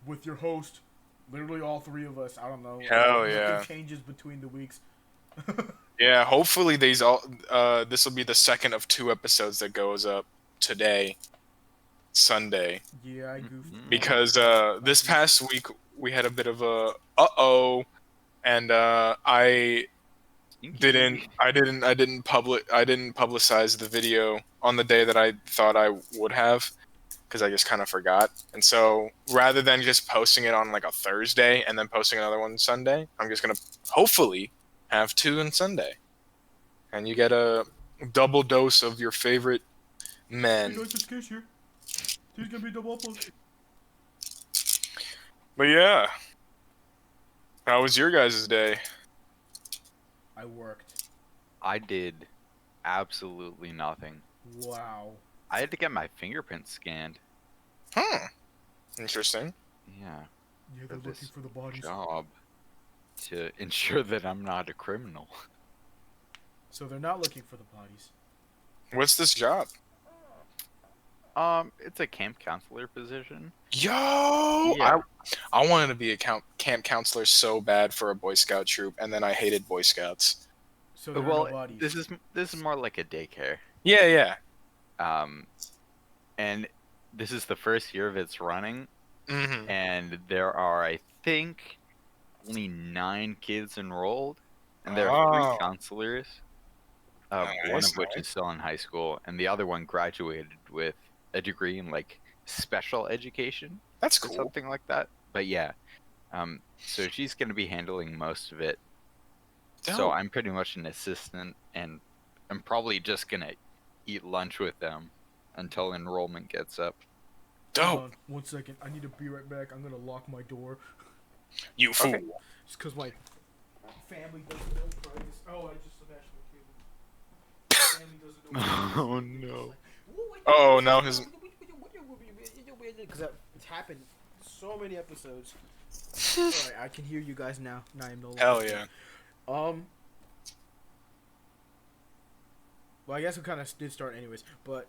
with your host, literally all three of us. I don't know. Hell Nothing yeah. changes between the weeks. Yeah, hopefully this will be the second of 2 episodes that goes up today, Sunday. Yeah, I goofed. Because I this goofed. past week we had a bit of a and I Stinky. didn't publicize the video on the day that I thought I would have, because I just kind of forgot. And so rather than just posting it on like a Thursday and then posting another one Sunday, I'm just gonna hopefully have two on Sunday, and you get a double dose of your favorite Hey men. guys, it's Case here. Today's gonna be double upload. But yeah, how was your guys' day? I worked. I did absolutely nothing. Wow. I had to get my fingerprints scanned. Interesting. Yeah, Yeah, for they're looking this for the bodies. job to ensure that I'm not a criminal. So they're not looking for the bodies. What's this job? It's a camp counselor position. Yo, Yeah. I wanted to be a camp counselor so bad for a Boy Scout troop, and then I hated Boy Scouts. So there are Well, no bodies. this is more like a daycare. Yeah. And this is the first year of its running, Mm-hmm. and there are, I think, only 9 kids enrolled, and there are 3 Oh. counselors. One Nice, of which nice. is still in high school, and the other one graduated with a degree in like special education That's or cool. something like that. But yeah, so she's gonna be handling most of it. So Dope. I'm pretty much an assistant, and I'm probably just gonna eat lunch with them until enrollment gets up. Dope. Hold on, 1 second. I need to be right back. I'm gonna lock my door. You fool. Okay. Just because my family doesn't know privacy. Oh, I just smashed my cable. Family doesn't know privacy. Oh no. Oh, no, his- Because it's happened so many episodes. Alright, I can hear you guys now. Now I'm no longer. Hell yeah. Well, I guess we kind of did start anyways, but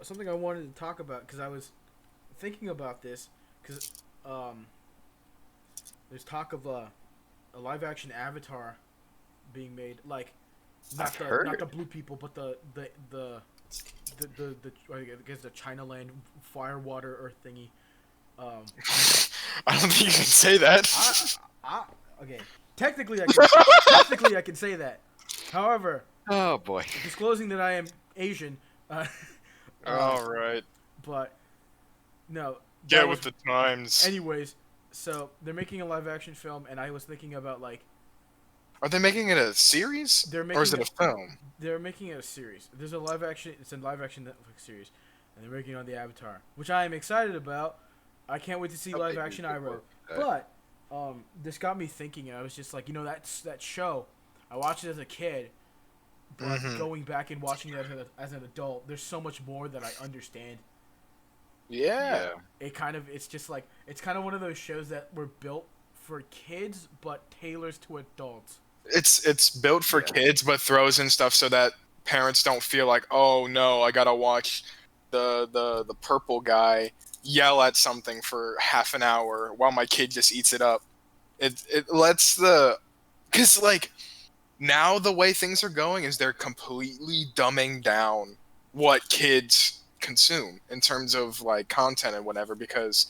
something I wanted to talk about, because I was thinking about this, because there's talk of a live-action Avatar being made, like not the blue people, but the I guess the China Land fire water earth thingy. I don't think you can say that. Okay. Technically, I can say that. However, Oh boy. disclosing that I am Asian. All right. But no. Get that with was- the times. Anyways, so they're making a live action film, and I was thinking about like Are they making it a series? They're Or is it making a film? they're making it a series. There's a live action. It's a live action Netflix series, and they're making it on the Avatar, which I am excited about. I can't wait to see live action Iroh. But this got me thinking, and I was just like, that show. I watched it as a kid, but going back and watching it as an adult, there's so much more that I understand. Yeah. It's kind of one of those shows that were built for kids but tailors to adults. It's built for kids, but throws in stuff so that parents don't feel like, oh no, I gotta watch the purple guy yell at something for half an hour while my kid just eats it up. It lets because like now the way things are going is they're completely dumbing down what kids consume in terms of like content and whatever, because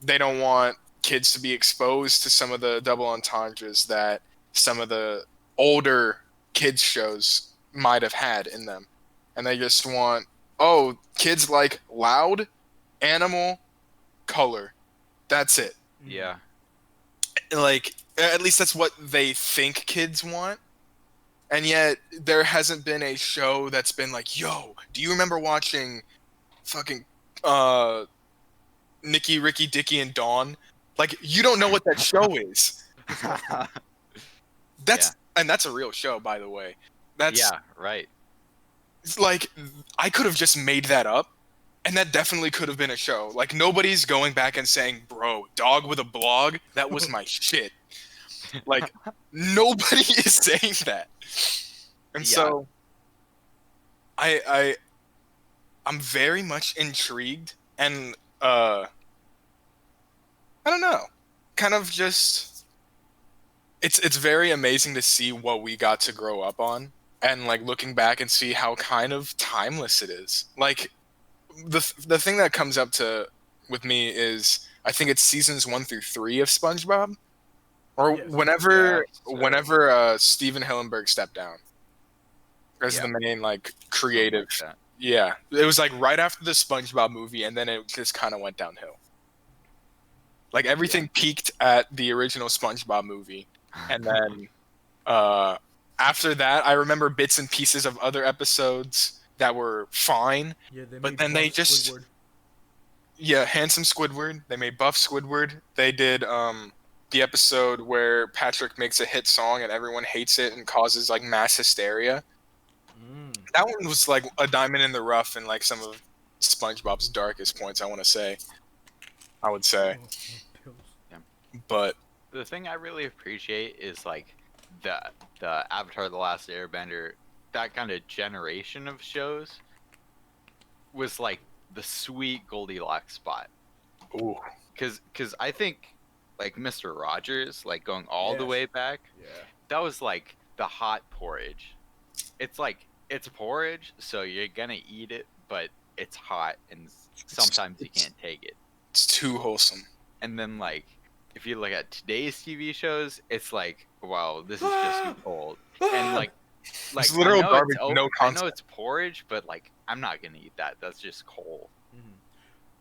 they don't want kids to be exposed to some of the double entendres that some of the older kids shows might have had in them, and they just want, oh, kids like loud, animal, color, that's it. Yeah. Like, at least that's what they think kids want. And yet there hasn't been a show that's been like, yo, do you remember watching fucking Nicky, Ricky, Dicky, and Dawn? Like, you don't know what that show is. And that's a real show, by the way. Yeah, right. It's like, I could have just made that up, and that definitely could have been a show. Like, nobody's going back and saying, bro, Dog with a Blog, that was my shit. Like, nobody is saying that. And so, I'm very much intrigued, and I don't know, kind of just it's very amazing to see what we got to grow up on, and like looking back and see how kind of timeless it is. Like the thing that comes up to with me is I think it's seasons 1 through 3 of SpongeBob, or Yes. whenever Steven Hillenburg stepped down as the main like creative. Like that. Yeah, it was like right after the SpongeBob movie, and then it just kind of went downhill. Like everything peaked at the original SpongeBob movie, and then after that, I remember bits and pieces of other episodes that were fine. Yeah, they But made then they Buff just Squidward. Handsome Squidward. They made Buff Squidward. They did the episode where Patrick makes a hit song and everyone hates it and causes like mass hysteria. That one was like a diamond in the rough and like some of SpongeBob's darkest points, I would say. But the thing I really appreciate is like the Avatar: The Last Airbender, that kind of generation of shows was like the sweet Goldilocks spot. ooh, Cause I think like Mr. Rogers, like going all the Yes. way back, Yeah. that was like the hot porridge. It's like it's porridge, so you're gonna eat it, but it's hot and sometimes you can't take it. it's too wholesome. And then like if you look at today's TV shows, it's like, wow, this is just too cold. And like It's literal garbage, no I know concept. it's porridge, but like I'm not gonna eat that. That's just cold.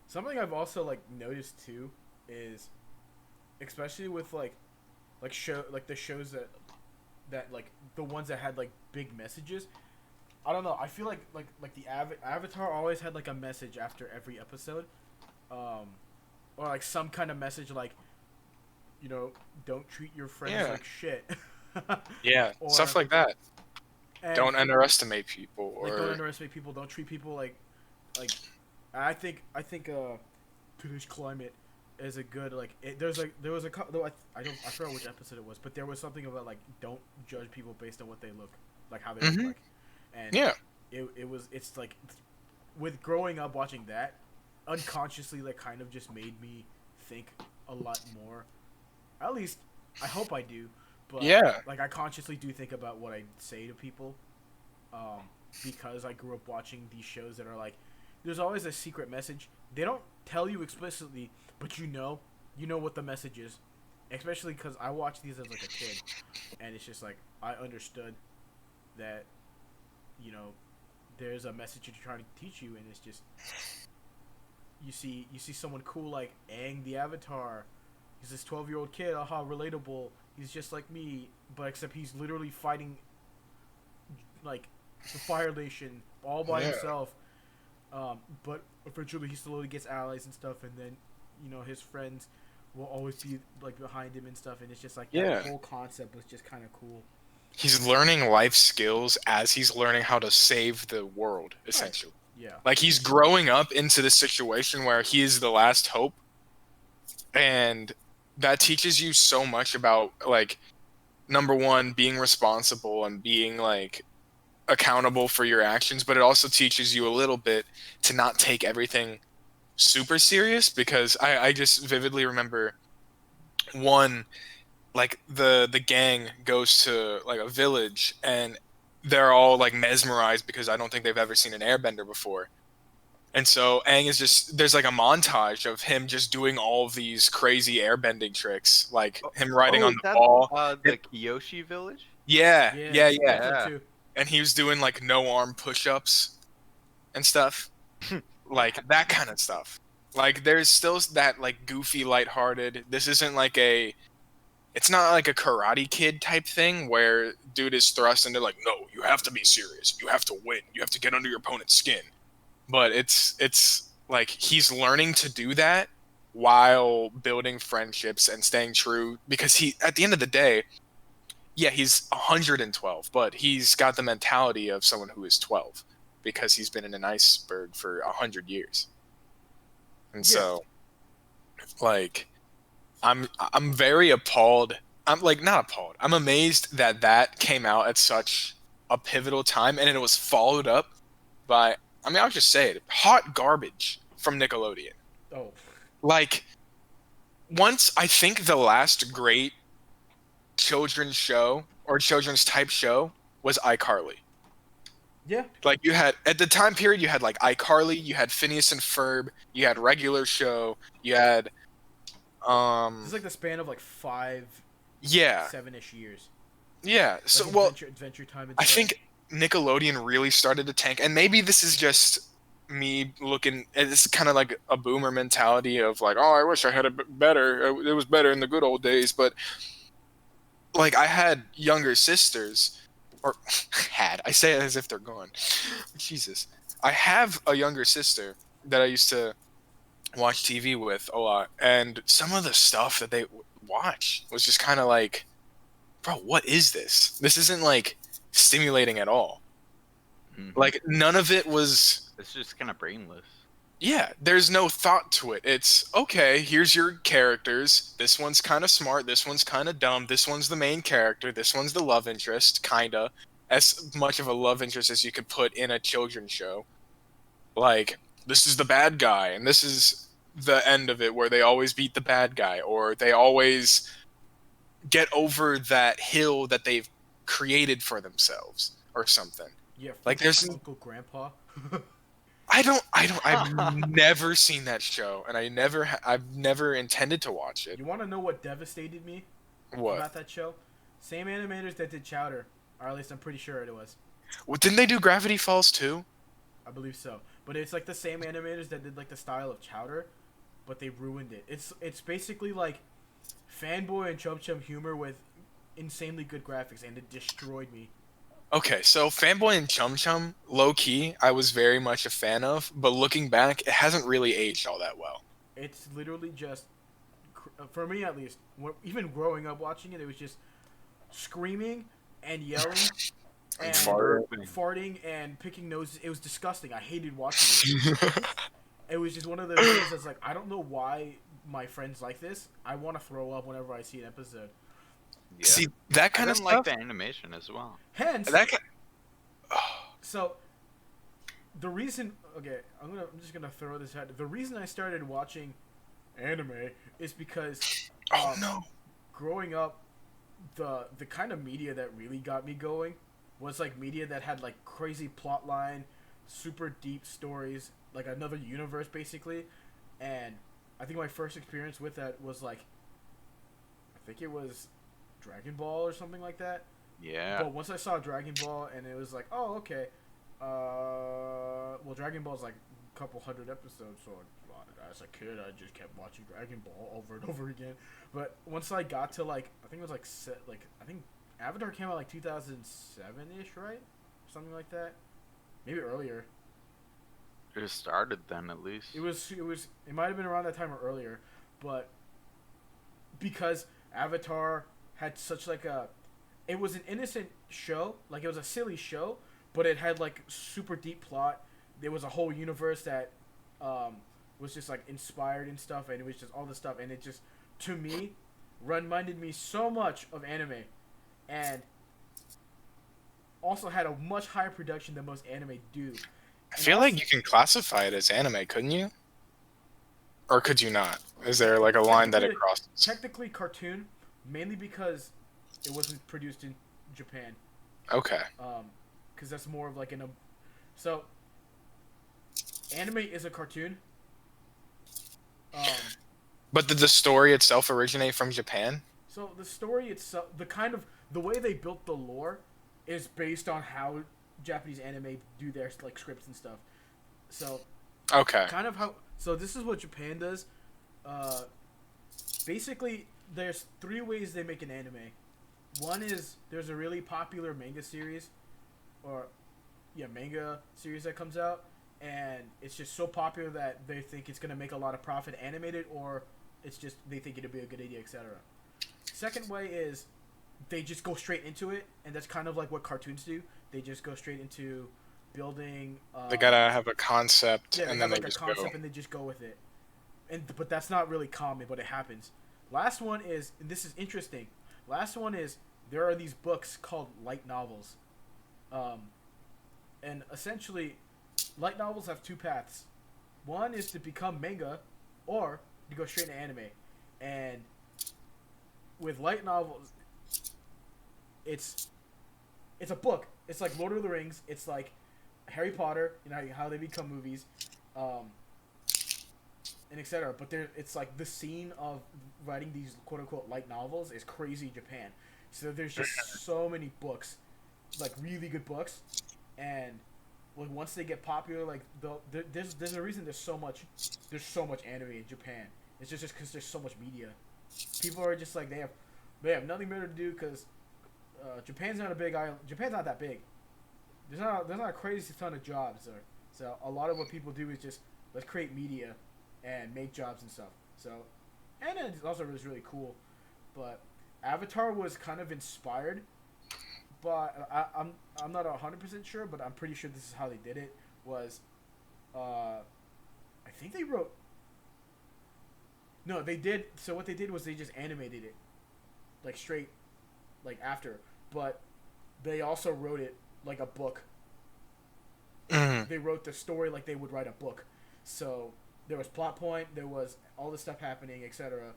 Something I've also like noticed too is, especially with like the shows that like the ones that had like big messages. I don't know. I feel like the Avatar always had like a message after every episode, or like some kind of message like, you know, don't treat your friends like shit. Yeah, Or- stuff like that. And Don't underestimate people, or like don't underestimate people. Don't treat people like. I think today's climate is a good like. There was a though I forgot which episode it was, but there was something about like don't judge people based on what they look like, how they look like, and it's like with growing up watching that, unconsciously that kind of just made me think a lot more. At least I hope I do. But like I consciously do think about what I say to people, because I grew up watching these shows that are like, there's always a secret message. They don't tell you explicitly, but you know what the message is. Especially because I watched these as like a kid, and it's just like I understood that, you know, there's a message you're trying to teach you, and it's just you see someone cool like Aang the Avatar. He's this 12-year-old kid, aha, relatable. He's just like me, but except he's literally fighting like the Fire Nation all by himself. But eventually he slowly gets allies and stuff, and then, you know, his friends will always be like behind him and stuff, and it's just like that whole concept was just kind of cool. He's learning life skills as he's learning how to save the world, essentially. Yeah. Like he's growing up into this situation where he is the last hope, and that teaches you so much about like, number one, being responsible and being like accountable for your actions, but it also teaches you a little bit to not take everything super serious, because I just vividly remember one, like the gang goes to like a village and they're all like mesmerized because I don't think they've ever seen an airbender before. And so Aang is just, there's like a montage of him just doing all of these crazy airbending tricks, like him riding on the ball. The Kyoshi village? Yeah. Too. And he was doing like no arm push-ups and stuff. Like that kind of stuff. Like there's still that like goofy, lighthearted. This isn't like it's not like a Karate Kid type thing where dude is thrust into like, no, you have to be serious. You have to win. You have to get under your opponent's skin. But it's like he's learning to do that while building friendships and staying true, because he, at the end of the day, yeah, he's 112, but he's got the mentality of someone who is 12 because he's been in an iceberg for 100 years. And so like I'm very appalled. I'm like not appalled. I'm amazed that came out at such a pivotal time, and it was followed up by, I mean, I'll just say it, hot garbage from Nickelodeon. Oh. Like, once I think the last great children's show or children's type show was iCarly. Yeah. Like you had at the time period, you had like iCarly, you had Phineas and Ferb, you had Regular Show, you had This is like the span of like yeah, 7-ish years. yeah. So Like well, Adventure Time and I stuff. think Nickelodeon really started to tank, and maybe this is just me looking. It's kind of like a boomer mentality of like, oh, I wish I had it better. It was better in the good old days, but like I had younger sisters, or had. I say it as if they're gone. Jesus, I have a younger sister that I used to watch TV with a lot, and some of the stuff that they watch was just kind of like, bro, what is this? This isn't like stimulating at all. Mm-hmm. Like none of it was. It's just kind of brainless. Yeah, there's no thought to it. It's okay, here's your characters. This one's kind of smart, this one's kind of dumb, this one's the main character, this one's the love interest, kinda. As much of a love interest as you could put in a children's show. Like, this is the bad guy, and this is the end of it where they always beat the bad guy, or they always get over that hill that they've created for themselves, or something. Yeah. Like, there's Uncle Grandpa. I've never seen that show, and I've never intended to watch it. You want to know what devastated me What? about that show? Same animators that did Chowder, or at least I'm pretty sure it was. Well, didn't they do Gravity Falls too? I believe so. But it's like the same animators that did like the style of Chowder, but they ruined it. It's basically like fanboy and chum chum humor with insanely good graphics, and it destroyed me. Okay, so Fanboy and Chum Chum, low key, I was very much a fan of, but looking back, it hasn't really aged all that well. It's literally just, for me at least, even growing up watching it, it was just screaming and yelling and farting and picking noses. It was disgusting. I hated watching it. It was just one of those things that's like, I don't know why my friends like this. I want to throw up whenever I see an episode. Yeah. See, that kind I of didn't stuff. like the animation as well. Hence, That kind, so the reason, okay, I'm just gonna throw this out. The reason I started watching anime is because oh no. growing up, the kind of media that really got me going was like media that had like crazy plot line, super deep stories, like another universe basically. And I think my first experience with that was like, I think it was Dragon Ball or something like that. Yeah. But once I saw Dragon Ball and it was like, oh, okay. Well, Dragon Ball's like a couple hundred episodes, so as a kid, I just kept watching Dragon Ball over and over again. But once I got to like, I think it was like I think Avatar came out like 2007-ish, right? Something like that. Maybe earlier. It started then, at least. It might have been around that time or earlier, but because Avatar had such like it was an innocent show, like it was a silly show, but it had like super deep plot. There was a whole universe that was just like inspired and stuff, and it was just all this stuff, and it just, to me, reminded me so much of anime, and also had a much higher production than most anime do. I feel like you can classify it as anime, couldn't you? Or could you not? Is there like a line that it crosses? Technically cartoon, mainly because it wasn't produced in Japan. Okay. Because that's more of like so anime is a cartoon. But did the story itself originate from Japan? So the story itself, the way they built the lore, is based on how Japanese anime do their like scripts and stuff. So okay. So this is what Japan does. Basically, there's 3 ways they make an anime. One is there's a really popular manga series, manga series that comes out, and it's just so popular that they think it's gonna make a lot of profit animated, or it's just they think it'd be a good idea, etc. Second way is they just go straight into it, and that's kind of like what cartoons do. They just go straight into building. They gotta have a concept, Yeah, and then have they like just a concept go. and they just go with it. But that's not really common, but it happens. Last one is, and this is interesting. Last one is there are these books called light novels, and essentially, light novels have 2 paths. One is to become manga, or to go straight to anime. And with light novels, it's a book. It's like Lord of the Rings. It's like Harry Potter. You know how they become movies, and etc. But it's like the scene of writing these quote unquote light novels is crazy in Japan. So there's just so many books, like really good books, and like once they get popular, like there's a reason there's so much anime in Japan. It's just because there's so much media. People are just like they have nothing better to do because Japan's not a big island. Japan's not that big. There's not a crazy ton of jobs there. So a lot of what people do is just let's create media and make jobs and stuff. So and it also was really cool. But Avatar was kind of inspired, but I'm not 100% sure, but I'm pretty sure this is how they did it. Was I think they wrote. No, they did. So what they did was they just animated it, like straight, like after. But they also wrote it like a book. Mm. They wrote the story like they would write a book. So there was plot point, there was all this stuff happening, etc.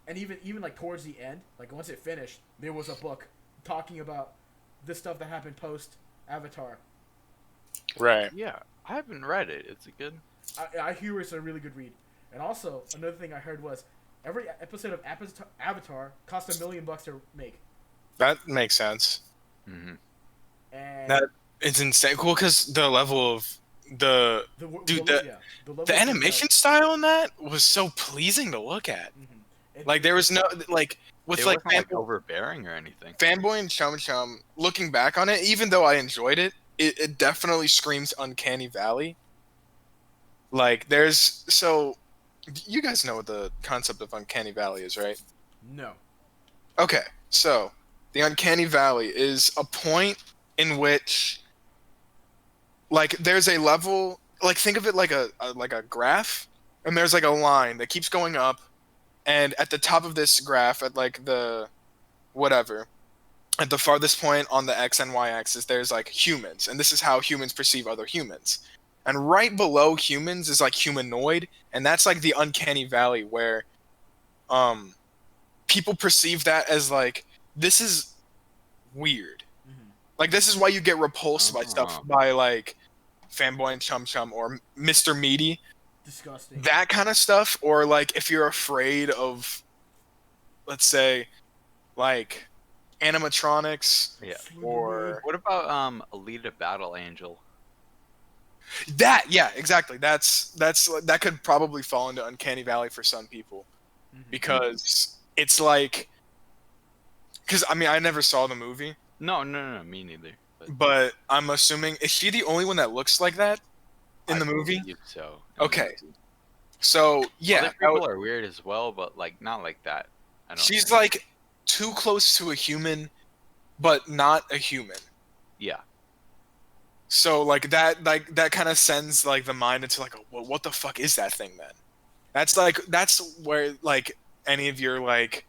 And even like towards the end, like once it finished, there was a book talking about the stuff that happened post Avatar. Right. Yeah, I haven't read it. Is it good? I hear it's a really good read. And also another thing I heard was every episode of Avatar cost $1 million to make. That makes sense. Mm-hmm. And That is insane. Cool, because the level of the animation style in that was so pleasing to look at. Mm-hmm. Like there was no like with It like, wasn't like overbearing or anything. Fanboy and Chum Chum. Looking back on it, even though I enjoyed it, it definitely screams Uncanny Valley. Like there's you guys know what the concept of Uncanny Valley is, right? No. Okay, so the Uncanny Valley is a point in which, like, there's a level. Like, think of it like a graph, and there's like a line that keeps going up, and at the top of this graph, at like the whatever, at the farthest point on the x and y axis, there's like humans, and this is how humans perceive other humans. And right below humans is like humanoid, and that's like the Uncanny Valley where people perceive that as like, this is weird. Mm-hmm. Like this is why you get repulsed by stuff by like Fanboy and Chum Chum or Mr. Meaty. Disgusting. That kind of stuff, or like if you're afraid of, let's say, like animatronics. Yeah. Or what about Alita Battle Angel? that, yeah, exactly. That could probably fall into Uncanny Valley for some people, because it's like, because I mean I never saw the movie. No, me neither. But I'm assuming, is she the only one that looks like that in the movie? So. Okay. So yeah, other people are weird as well, but like not like that. She's like too close to a human, but not a human. Yeah. So that kind of sends like the mind into like, well, what the fuck is that thing then? That's where like any of your like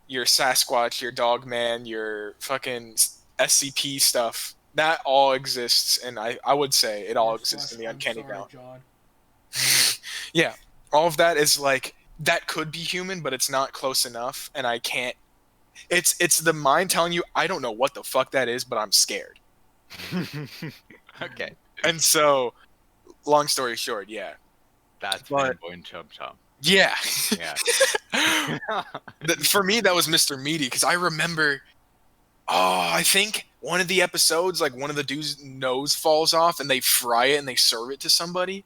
your Sasquatch, your Dogman, your fucking SCP stuff, that all exists, and I would say it all exists in the Uncanny Valley. Yeah, all of that is like, that could be human, but it's not close enough, and I can't. It's the mind telling you, I don't know what the fuck that is, but I'm scared. Okay. And so, long story short, yeah. That's Fanboy and Chum Chum. Yeah. Yeah. For me, that was Mr. Meaty, because I remember, I think one of the episodes, like one of the dude's nose falls off, and they fry it and they serve it to somebody.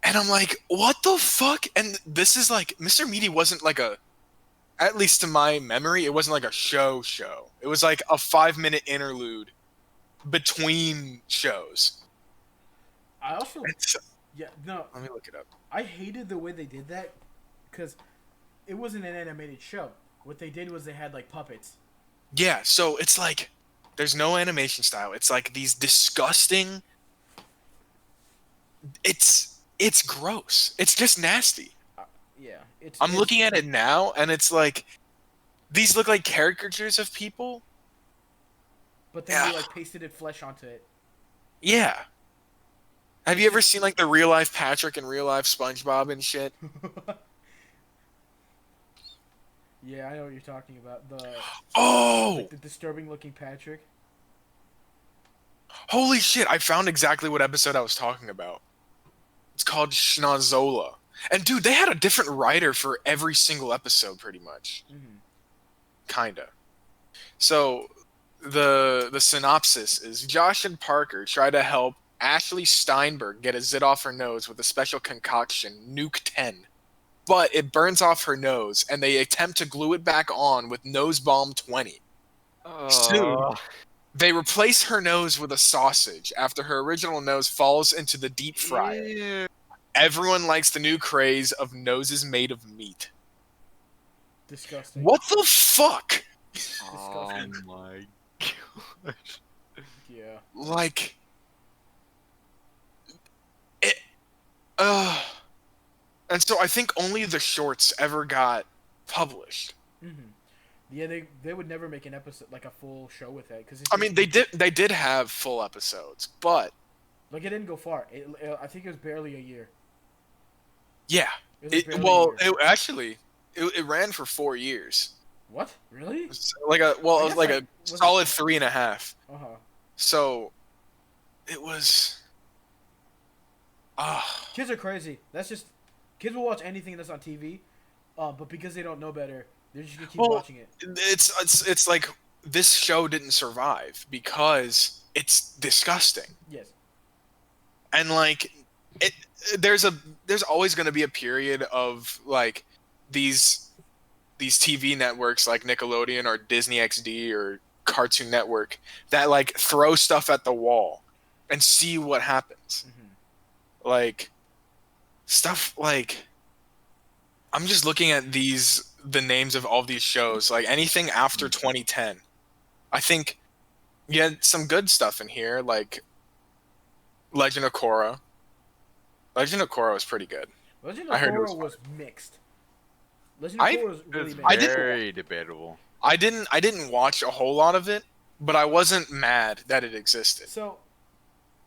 And I'm like, what the fuck? And this is like, Mr. Meaty wasn't like at least to my memory, it wasn't like a show. It was like a 5-minute interlude between shows. I also... let me look it up. I hated the way they did that, because it wasn't an animated show. What they did was they had like puppets. Yeah, so it's like, there's no animation style. It's like these disgusting... It's gross. It's just nasty. Yeah. I'm looking at it now, and it's like, these look like caricatures of people. But then they like pasted flesh onto it. Yeah. Have you ever seen like the real life Patrick and real life SpongeBob and shit? Yeah, I know what you're talking about. Oh, The disturbing looking Patrick. holy shit! I found exactly what episode I was talking about. It's called Schnozola. And dude, they had a different writer for every single episode, pretty much. Mm-hmm. Kinda. So the synopsis is Josh and Parker try to help Ashley Steinberg get a zit off her nose with a special concoction, Nuke 10. But it burns off her nose, and they attempt to glue it back on with Nose Balm 20. Soon, they replace her nose with a sausage after her original nose falls into the deep fryer. Ew. Everyone likes the new craze of noses made of meat. Disgusting. What the fuck? Oh Disgusting. my gosh. Yeah. Like, it. And so I think only the shorts ever got published. Mm-hmm. Yeah, they would never make an episode like a full show with that because I mean, they did have full episodes, but like it didn't go far. I think it was barely a year. yeah, It was barely a year. It ran for 4 years. What? Really? Like a I it was guess like I a wasn't- solid 3.5. Uh-huh. So it was. Kids are crazy. Kids will watch anything that's on TV, but because they don't know better, they're just gonna keep watching it. It's like this show didn't survive because it's disgusting. Yes. And like it there's always going to be a period of like these TV networks like Nickelodeon or Disney XD or Cartoon Network that like throw stuff at the wall and see what happens. Mm-hmm. Like stuff like I'm just looking at the names of all these shows, like anything after 2010. I think you had some good stuff in here, like Legend of Korra. Legend of Korra was pretty good. Legend I of heard it was Korra fun. was mixed. Legend of Korra was really It's mixed. very debatable. I didn't watch a whole lot of it, but I wasn't mad that it existed. So,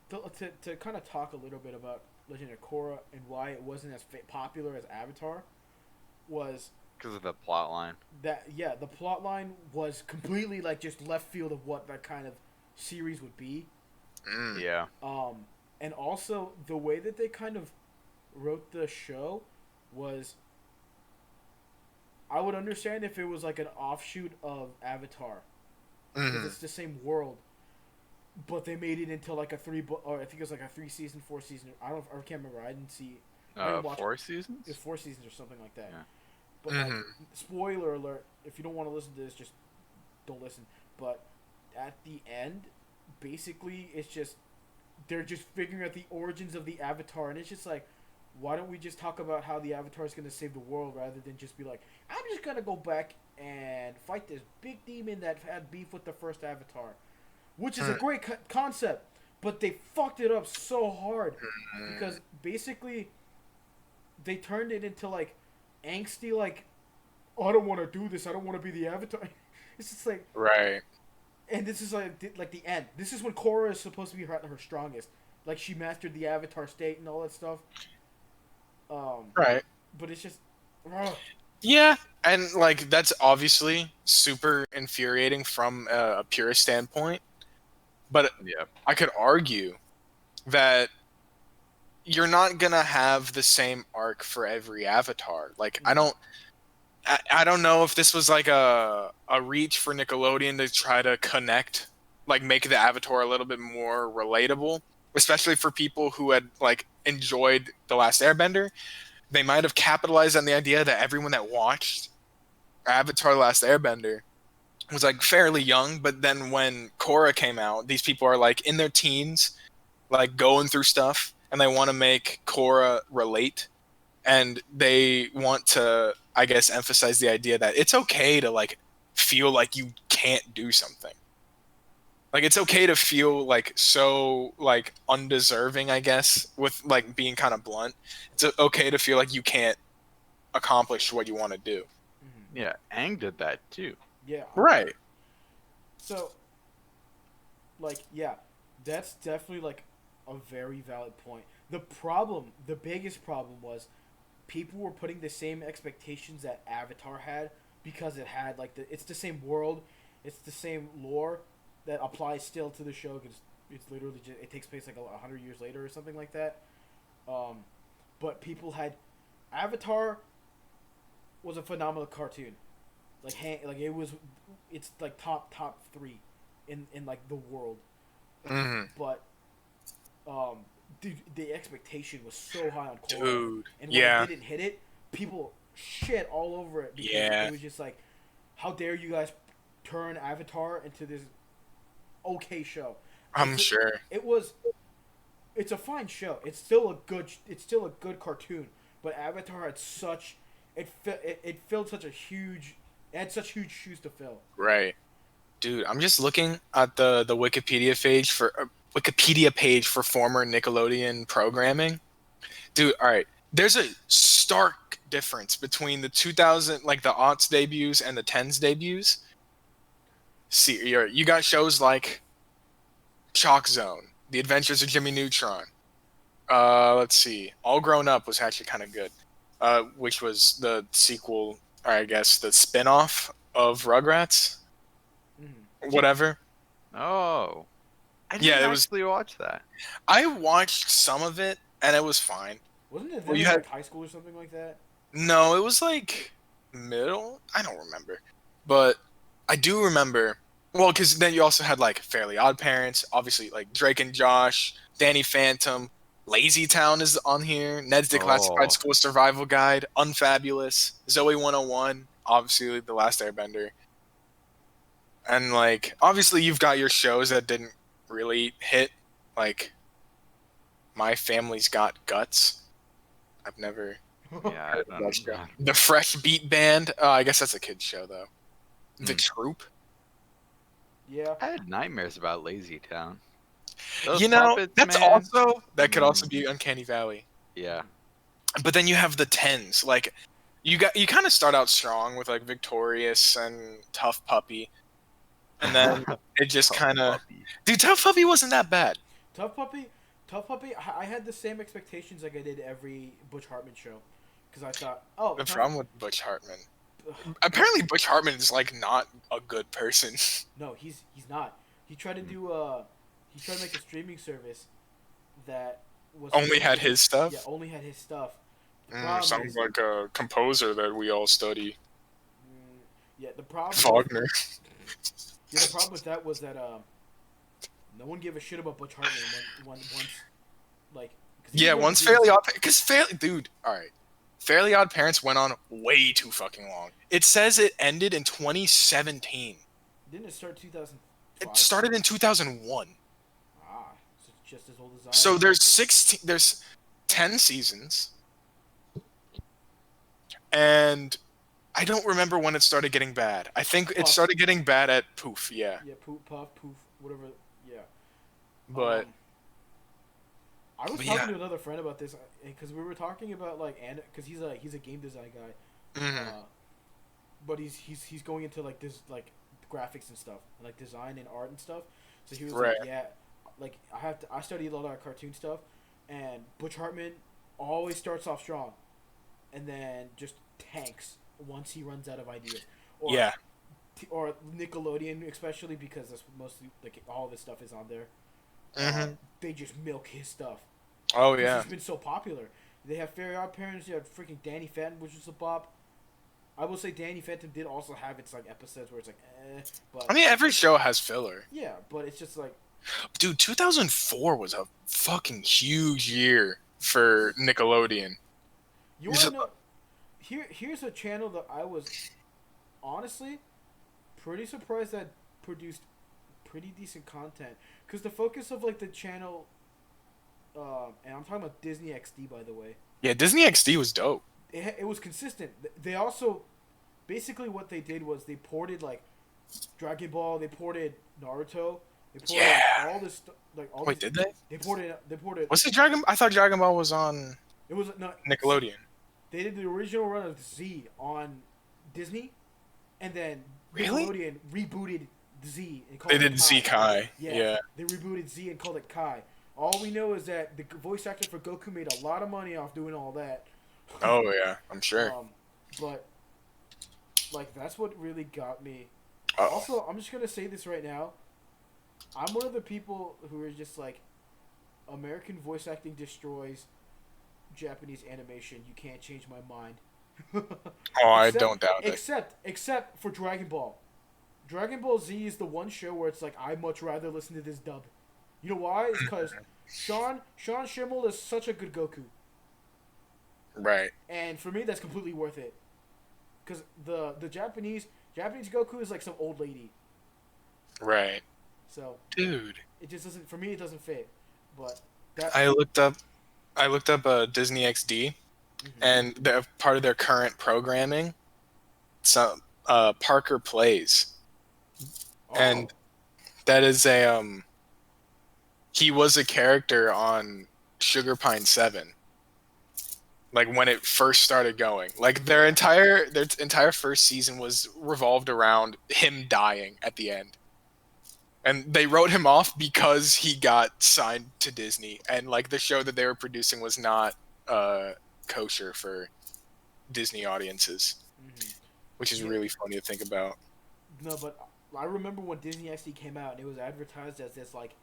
to kind of talk a little bit about Legend of Korra and why it wasn't as popular as Avatar, was Because of the plot line. that the plot line was completely like just left field of what that kind of series would be. Mm. Yeah. And also the way that they kind of wrote the show was, I would understand if it was like an offshoot of Avatar, because Mhm. it's the same world, but they made it into like a or I think it was like a 3-season, 4-season. I can't remember. I didn't see. I didn't watch 4 seasons? It's 4 seasons or something like that. Yeah. But like, spoiler alert: if you don't want to listen to this, just don't listen. But at the end, basically, it's just they're just figuring out the origins of the Avatar, and it's just like, why don't we just talk about how the Avatar is going to save the world rather than just be like, I'm just going to go back and fight this big demon that had beef with the first Avatar, which is a great concept, but they fucked it up so hard because basically they turned it into like angsty, like, I don't want to do this, I don't want to be the Avatar. It's just like, Right. and this is like the end. This is when Korra is supposed to be her strongest. Like, she mastered the Avatar state and all that stuff. Right. But it's just, Yeah, and like that's obviously super infuriating from a purist standpoint. But Yeah. I could argue that you're not gonna have the same arc for every Avatar. Like I don't know if this was like a reach for Nickelodeon to try to connect, like make the Avatar a little bit more relatable, especially for people who had like enjoyed The Last Airbender. They might have capitalized on the idea that everyone that watched Avatar: The Last Airbender was like fairly young, but then when Korra came out, these people are like in their teens, like going through stuff, and they want to make Korra relate, and they want to, I guess, emphasize the idea that it's okay to like feel like you can't do something. Like it's okay to feel like so like undeserving, I guess, with like being kind of blunt. It's okay to feel like you can't accomplish what you want to do. Yeah. Aang did that too. yeah. Right. So, like, yeah, that's definitely like a very valid point. The biggest problem was people were putting the same expectations that Avatar had because it had like it's the same world, it's the same lore that applies still to the show because it's literally just, it takes place like 100 years later or something like that. But people had Avatar was a phenomenal cartoon, like it's like top 3 in like the world. Mm-hmm. But dude, the expectation was so high on Korra, Dude, and when it didn't hit it, people shit all over it because it was just like, how dare you guys turn Avatar into this okay show? I'm sure It's a fine show. It's still a good cartoon. But Avatar had it filled such a huge, it had such huge shoes to fill. Right. Dude, I'm just looking at the Wikipedia page for former Nickelodeon programming. Dude, all right. There's a stark difference between the 2000, like the aughts debuts and the tens debuts. See, you got shows like Chalk Zone, The Adventures of Jimmy Neutron. Let's see. All Grown Up was actually kind of good, which was the sequel, or I guess the spin-off of Rugrats. Mm-hmm. Whatever. Oh. I didn't actually watch that. I watched some of it, and it was fine. Wasn't it like high school or something like that? No, it was like middle? I don't remember. But I do remember, well, because then you also had like Fairly Odd Parents, obviously like Drake and Josh, Danny Phantom, Lazy Town is on here, Ned's Declassified School Survival Guide, Unfabulous, Zoe 101, obviously The Last Airbender. And like, obviously you've got your shows that didn't really hit, like My Family's Got Guts. I've never Yeah, I don't know. The Fresh Beat Band. I guess that's a kid's show though. The Troop. Yeah. I had nightmares about Lazy Town. Those You know, puppets, that's man. also that could also be Uncanny Valley. Yeah. But then you have the tens. Like you kind of start out strong with like Victorious and Tough Puppy. And then it just kind of dude, Tough Puppy wasn't that bad. Tough Puppy, I had the same expectations like I did every Butch Hartman show, because I thought, the problem with Butch Hartman. Apparently, Butch Hartman is like not a good person. No, he's not. He tried to make a streaming service that was only had his stuff. Yeah, only had his stuff. Sounds like a composer that we all study. Yeah, the problem. Faulkner. Yeah, the problem with that was that no one gave a shit about Butch Hartman once like. Once Fairly Odd, because dude, all right, Fairly Odd Parents went on way too fucking long. It says it ended in 2017. Didn't it start 2005? It started in 2001. Ah, so it's just as old as I am. So there's 10 seasons, and I don't remember when it started getting bad. I think it started getting bad at Poof, yeah. Yeah, Poof, whatever, yeah. But I was talking to another friend about this because we were talking about like, and because he's a game design guy, but he's going into like this like graphics and stuff, and, like design and art and stuff. So he was like, yeah, like I studied a lot of cartoon stuff, and Butch Hartman always starts off strong, and then just tanks once he runs out of ideas. Or Nickelodeon, especially because that's mostly like all of his stuff is on there. They just milk his stuff. Oh yeah, it's been so popular. They have Fairly Odd Parents. You have freaking Danny Phantom, which was a bop. I will say Danny Phantom did also have its like episodes where it's like, but I mean every show has filler. Yeah, but it's just like, dude, 2004 was a fucking huge year for Nickelodeon. You want to know? Here's a channel that I was honestly pretty surprised that produced pretty decent content, because the focus of like the channel, and I'm talking about Disney XD, by the way. Yeah, Disney XD was dope. It was consistent. They also, basically what they did was they ported like Dragon Ball, they ported Naruto, they ported all this stuff. Like all. Wait, did they? They ported. What's the Dragon? I thought Dragon Ball was on. It was Nickelodeon. They did the original run of Z on Disney, and then really? Nickelodeon rebooted Z and called it Kai. They did Z Kai. Yeah. They rebooted Z and called it Kai. All we know is that the voice actor for Goku made a lot of money off doing all that. Oh yeah, I'm sure. But like that's what really got me. Uh-oh. Also, I'm just gonna say this right now. I'm one of the people who are just like, American voice acting destroys Japanese animation. You can't change my mind. Oh, I don't doubt it. Except for Dragon Ball. Dragon Ball Z is the one show where it's like I'd much rather listen to this dub. You know why? It's because Sean Schimmel is such a good Goku. Right. And for me, that's completely worth it. Because the Japanese Goku is like some old lady. Right. So. Dude. It just doesn't. For me, it doesn't fit. But that. I looked up Disney XD, and they're part of their current programming. So Parker Plays, and that is he was a character on Sugar Pine 7. Like when it first started going, like their entire first season was revolved around him dying at the end. And they wrote him off because he got signed to Disney, and like the show that they were producing was not kosher for Disney audiences, which is really funny to think about. No, but I remember when Disney XD came out, and it was advertised as this like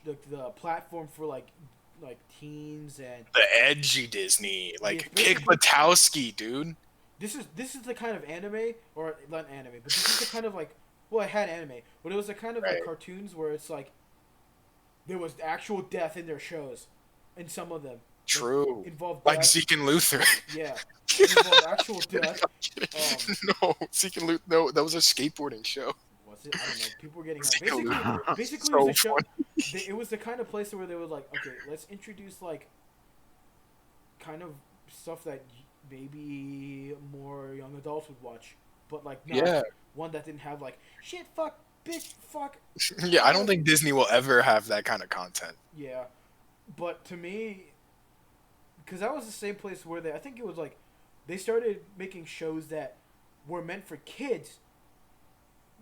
the platform for like teens and the edgy Disney, like Kick Buttowski, dude. This is the kind of anime, or not anime, but this is the kind of like. Well, it had anime, but it was the kind of like cartoons where it's like there was actual death in their shows, in some of them. True. Involved like Zeke and Luther. Yeah. Involved actual death. No, Zeke and Luther. No, that was a skateboarding show. Was it? I don't know. People were getting basically so it was a show. It was the kind of place where they were like, okay, let's introduce like kind of stuff that maybe more young adults would watch, but like not one that didn't have like shit, fuck, bitch, fuck. Yeah, I don't think Disney will ever have that kind of content. Yeah, but to me, because that was the same place where I think it was like, they started making shows that were meant for kids.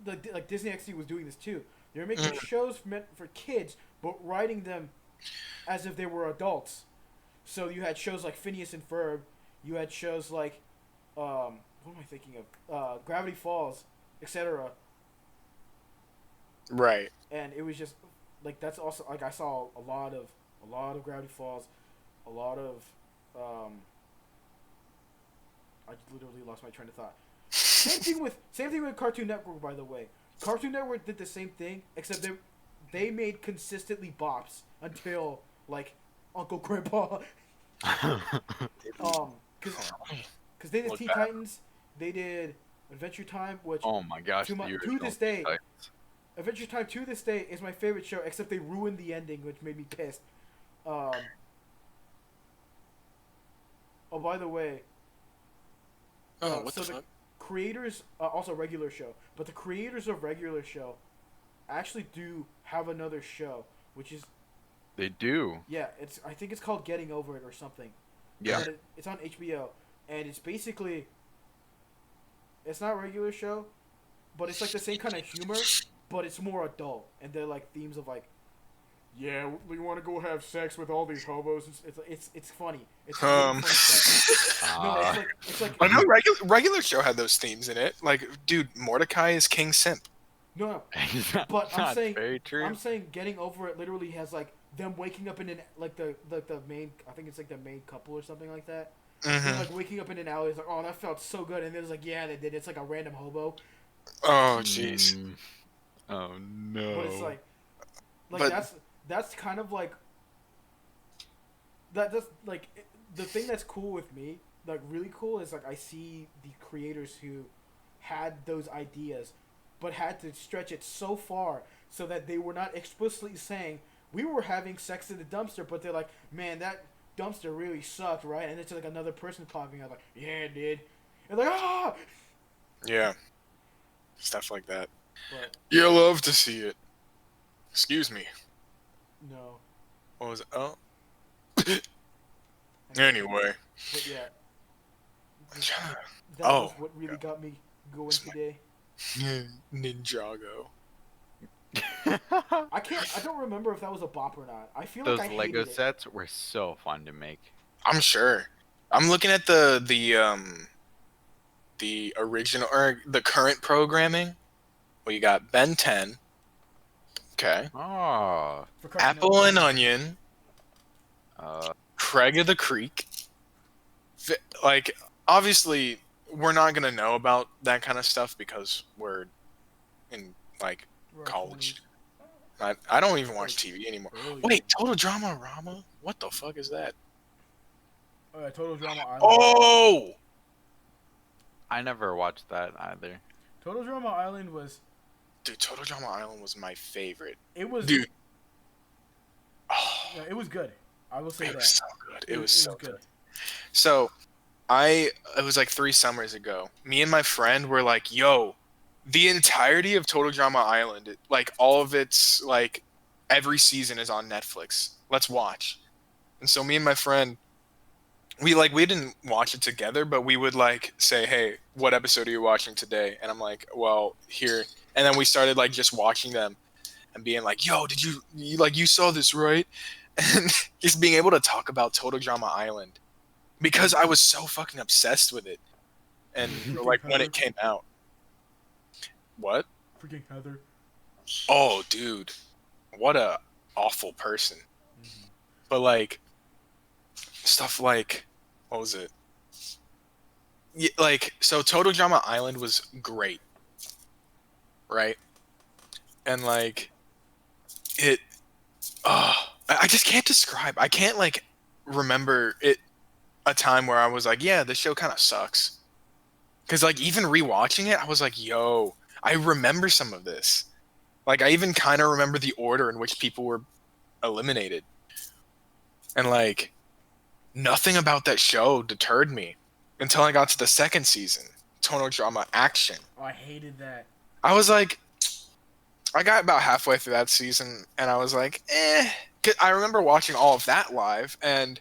Like Disney XD was doing this too. They were making shows meant for kids, but writing them as if they were adults. So you had shows like Phineas and Ferb. You had shows like, what am I thinking of? Gravity Falls, etc. Right. And it was just like, that's also like, I saw a lot of Gravity Falls, a lot of I literally lost my train of thought. Same thing with Cartoon Network, by the way. Cartoon Network did the same thing, except they made consistently bops until like Uncle Grandpa. Because they did Teen Titans, they did Adventure Time, which oh my gosh, to this day, Adventure Time to this day is my favorite show, except they ruined the ending, which made me pissed. Oh, by the way, what so the fuck? Creators, also Regular Show, but the creators of Regular Show actually do have another show, which is... They do? Yeah, I think it's called Getting Over It or something. Yeah. It's on HBO, and it's basically... It's not a Regular Show, but it's like the same kind of humor, but it's more adult, and they're like themes of like, yeah, we want to go have sex with all these hobos. It's funny. It's funny stuff. No, it's like I know regular show had those themes in it. Like, dude, Mordecai is King Simp. No, but I'm saying very true. I'm saying Getting Over It literally has like them waking up in an like the main, I think it's like the main couple or something like that. They're like waking up in an alley. It's like, oh, that felt so good, and then it's like, yeah, they did. It's like a random hobo. Oh jeez. Oh no. But it's like that's kind of like that's like the thing that's cool with me, like really cool, is like I see the creators who had those ideas but had to stretch it so far so that they were not explicitly saying we were having sex in the dumpster, but they're like, man, that dumpster really sucked, right? And it's like another person popping out like, yeah, it did. And like, ah! Yeah. Stuff like that. But, you love to see it. Excuse me. No. What was it? Oh. Anyway. But yeah. That was what really got me going today. Ninjago. I don't remember if that was a bop or not. I feel Those like I Lego hated it. sets were so fun to make. I'm sure. I'm looking at the original or the current programming. Well, you got Ben 10. Okay. Oh. For Cartoon Apple Network. and Onion. Uh, Craig of the Creek. Like, obviously, we're not gonna know about that kind of stuff because we're in like We're our college. 20s. I don't even watch TV anymore. Early. Wait, Total Drama Rama? What the fuck is that? Total Drama Island. Oh, I never watched that either. Total Drama Island was. dude, Total Drama Island was my favorite. It was. Dude, oh, Yeah, it was good. I will say it that. was so good. It was so good. good. So, it was like 3 summers ago. Me and my friend were like, "Yo, the entirety of Total Drama Island, like all of its like every season is on Netflix. Let's watch." And so me and my friend, we didn't watch it together, but we would like say, "Hey, what episode are you watching today?" And I'm like, "Well, here." And then we started like just watching them and being like, "Yo, did you saw this, right?" And just being able to talk about Total Drama Island because I was so fucking obsessed with it. And like when it came out. What? Freaking Heather. Oh, dude. What a awful person. Mm-hmm. But like stuff like what was it? Yeah, like so Total Drama Island was great. Right? And like it I just can't describe. I can't like remember it a time where I was like, yeah, this show kind of sucks. Cuz like even rewatching it, I was like, yo, I remember some of this. Like I even kind of remember the order in which people were eliminated. And like nothing about that show deterred me until I got to the second season, Total Drama Action. Oh, I hated that. I was like, I got about halfway through that season, and I was like, eh. 'Cause I remember watching all of that live, and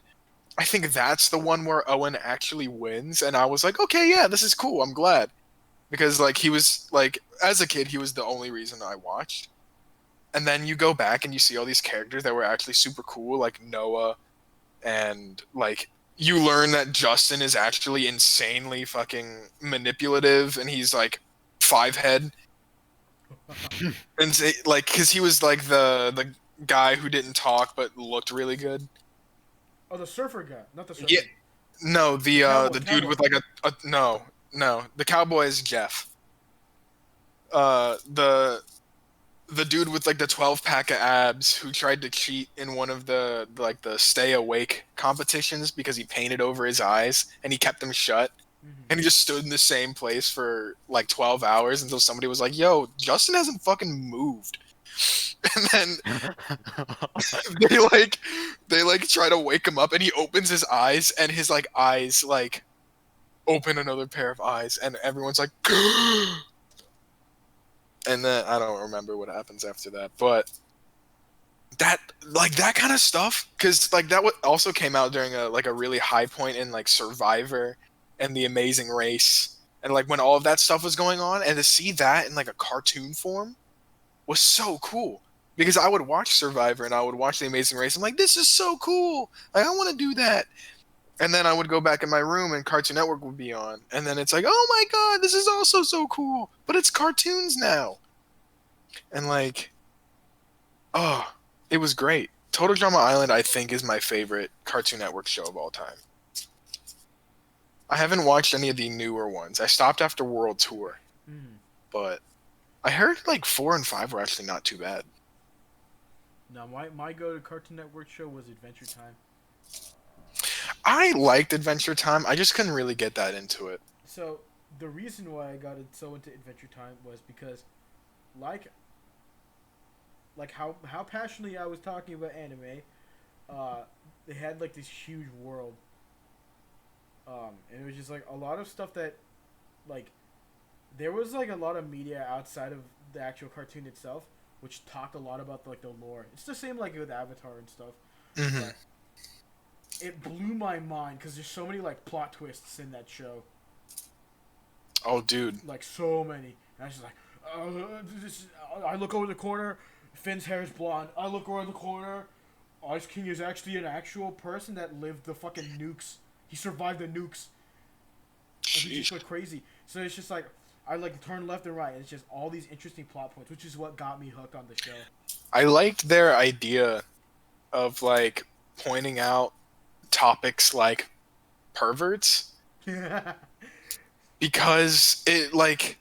I think that's the one where Owen actually wins, and I was like, okay, yeah, this is cool. I'm glad. Because, like, he was, like, as a kid, he was the only reason I watched. And then you go back and you see all these characters that were actually super cool, like Noah, and, like, you learn that Justin is actually insanely fucking manipulative, and he's, like, 5 head. And like, cause he was like the guy who didn't talk but looked really good. Oh, the surfer guy, not the surfer. Yeah, no, the dude cowboy. with like no, the cowboy is Jeff. The dude with like the 12 pack of abs who tried to cheat in one of the like the stay awake competitions because he painted over his eyes and he kept them shut. And he just stood in the same place for like 12 hours until somebody was like, yo, Justin hasn't fucking moved. And then they like try to wake him up and he opens his eyes and his like eyes like open another pair of eyes and everyone's like and then I don't remember what happens after that, but that like that kind of stuff because like that also came out during a really high point in like Survivor and The Amazing Race and like when all of that stuff was going on and to see that in like a cartoon form was so cool because I would watch Survivor and I would watch The Amazing Race. I'm like, this is so cool. Like I want to do that. And then I would go back in my room and Cartoon Network would be on. And then it's like, oh my god, this is also so cool. But it's cartoons now. And like, oh, it was great. Total Drama Island, I think, is my favorite Cartoon Network show of all time. I haven't watched any of the newer ones. I stopped after World Tour. But I heard like 4 and 5 were actually not too bad. No, my go-to Cartoon Network show was Adventure Time. I liked Adventure Time. I just couldn't really get that into it. So the reason why I got so into Adventure Time was because, like how passionately I was talking about anime, they had like this huge world, and it was just like a lot of stuff that, like, there was like a lot of media outside of the actual cartoon itself, which talked a lot about like the lore. It's the same like with Avatar and stuff. Mm-hmm. It blew my mind because there's so many like plot twists in that show. Oh, dude. Like so many. And I was just like, this, I look over the corner, Finn's hair is blonde. I look over the corner, Ice King is actually an actual person that lived the fucking nukes. He survived the nukes. And he just Jeez. went crazy. So it's just like, I like turn left and right, and it's just all these interesting plot points, which is what got me hooked on the show. I liked their idea of like pointing out topics like perverts because it like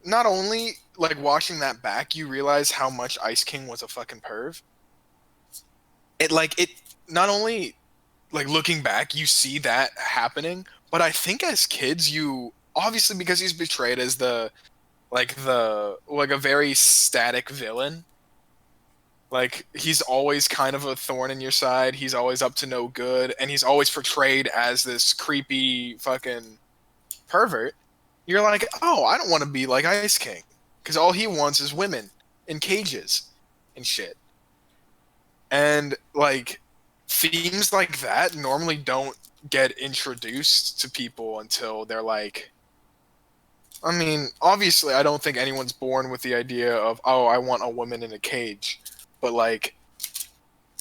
not only like watching that back you realize how much Ice King was a fucking perv. It not only like looking back you see that happening, but I think as kids you obviously because he's portrayed as the a very static villain. Like, he's always kind of a thorn in your side. He's always up to no good. And he's always portrayed as this creepy fucking pervert. You're like, oh, I don't want to be like Ice King. Because all he wants is women in cages and shit. And, like, themes like that normally don't get introduced to people until they're like... I mean, obviously, I don't think anyone's born with the idea of, oh, I want a woman in a cage. But like,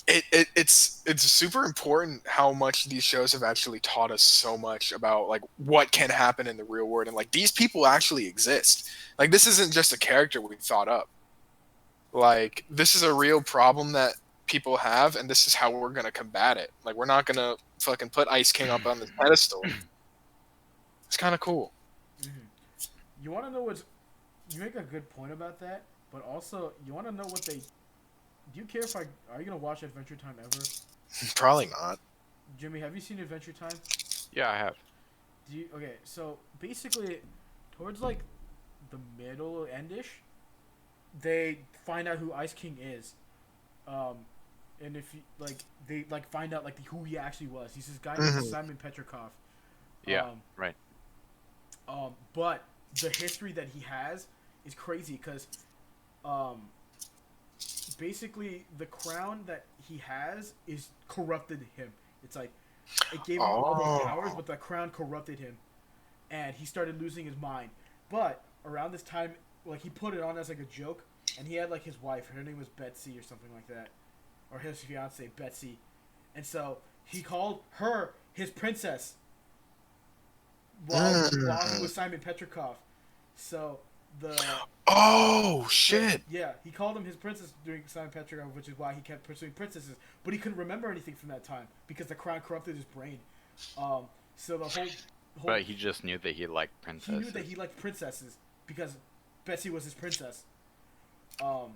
it's super important how much these shows have actually taught us so much about like what can happen in the real world and like these people actually exist. Like this isn't just a character we thought up. Like this is a real problem that people have, and this is how we're gonna combat it. Like we're not gonna fucking put Ice King up on this pedestal. It's kind of cool. Mm-hmm. You want to know what's? You make a good point about that, but also you want to know what they. Do you care if are you gonna watch Adventure Time ever? Probably not. Jimmy, have you seen Adventure Time? Yeah, I have. Okay, so basically, towards like the middle endish, they find out who Ice King is, and if you, like they like find out like who he actually was. He's this guy named Simon Petrikov. Yeah, right. But the history that he has is crazy because, basically the crown that he has is corrupted him. It's like it gave him all those powers, but the crown corrupted him, and he started losing his mind. But around this time, like he put it on as like a joke, and he had like his wife. Her name was Betsy or something like that, or his fiance Betsy, and so he called her his princess while he was Simon Petrikov. So Oh shit! Yeah, he called him his princess during Simon Petrikov, which is why he kept pursuing princesses. But he couldn't remember anything from that time because the crown corrupted his brain. So the whole But he just knew that he liked princesses. He knew that he liked princesses because Betsy was his princess. And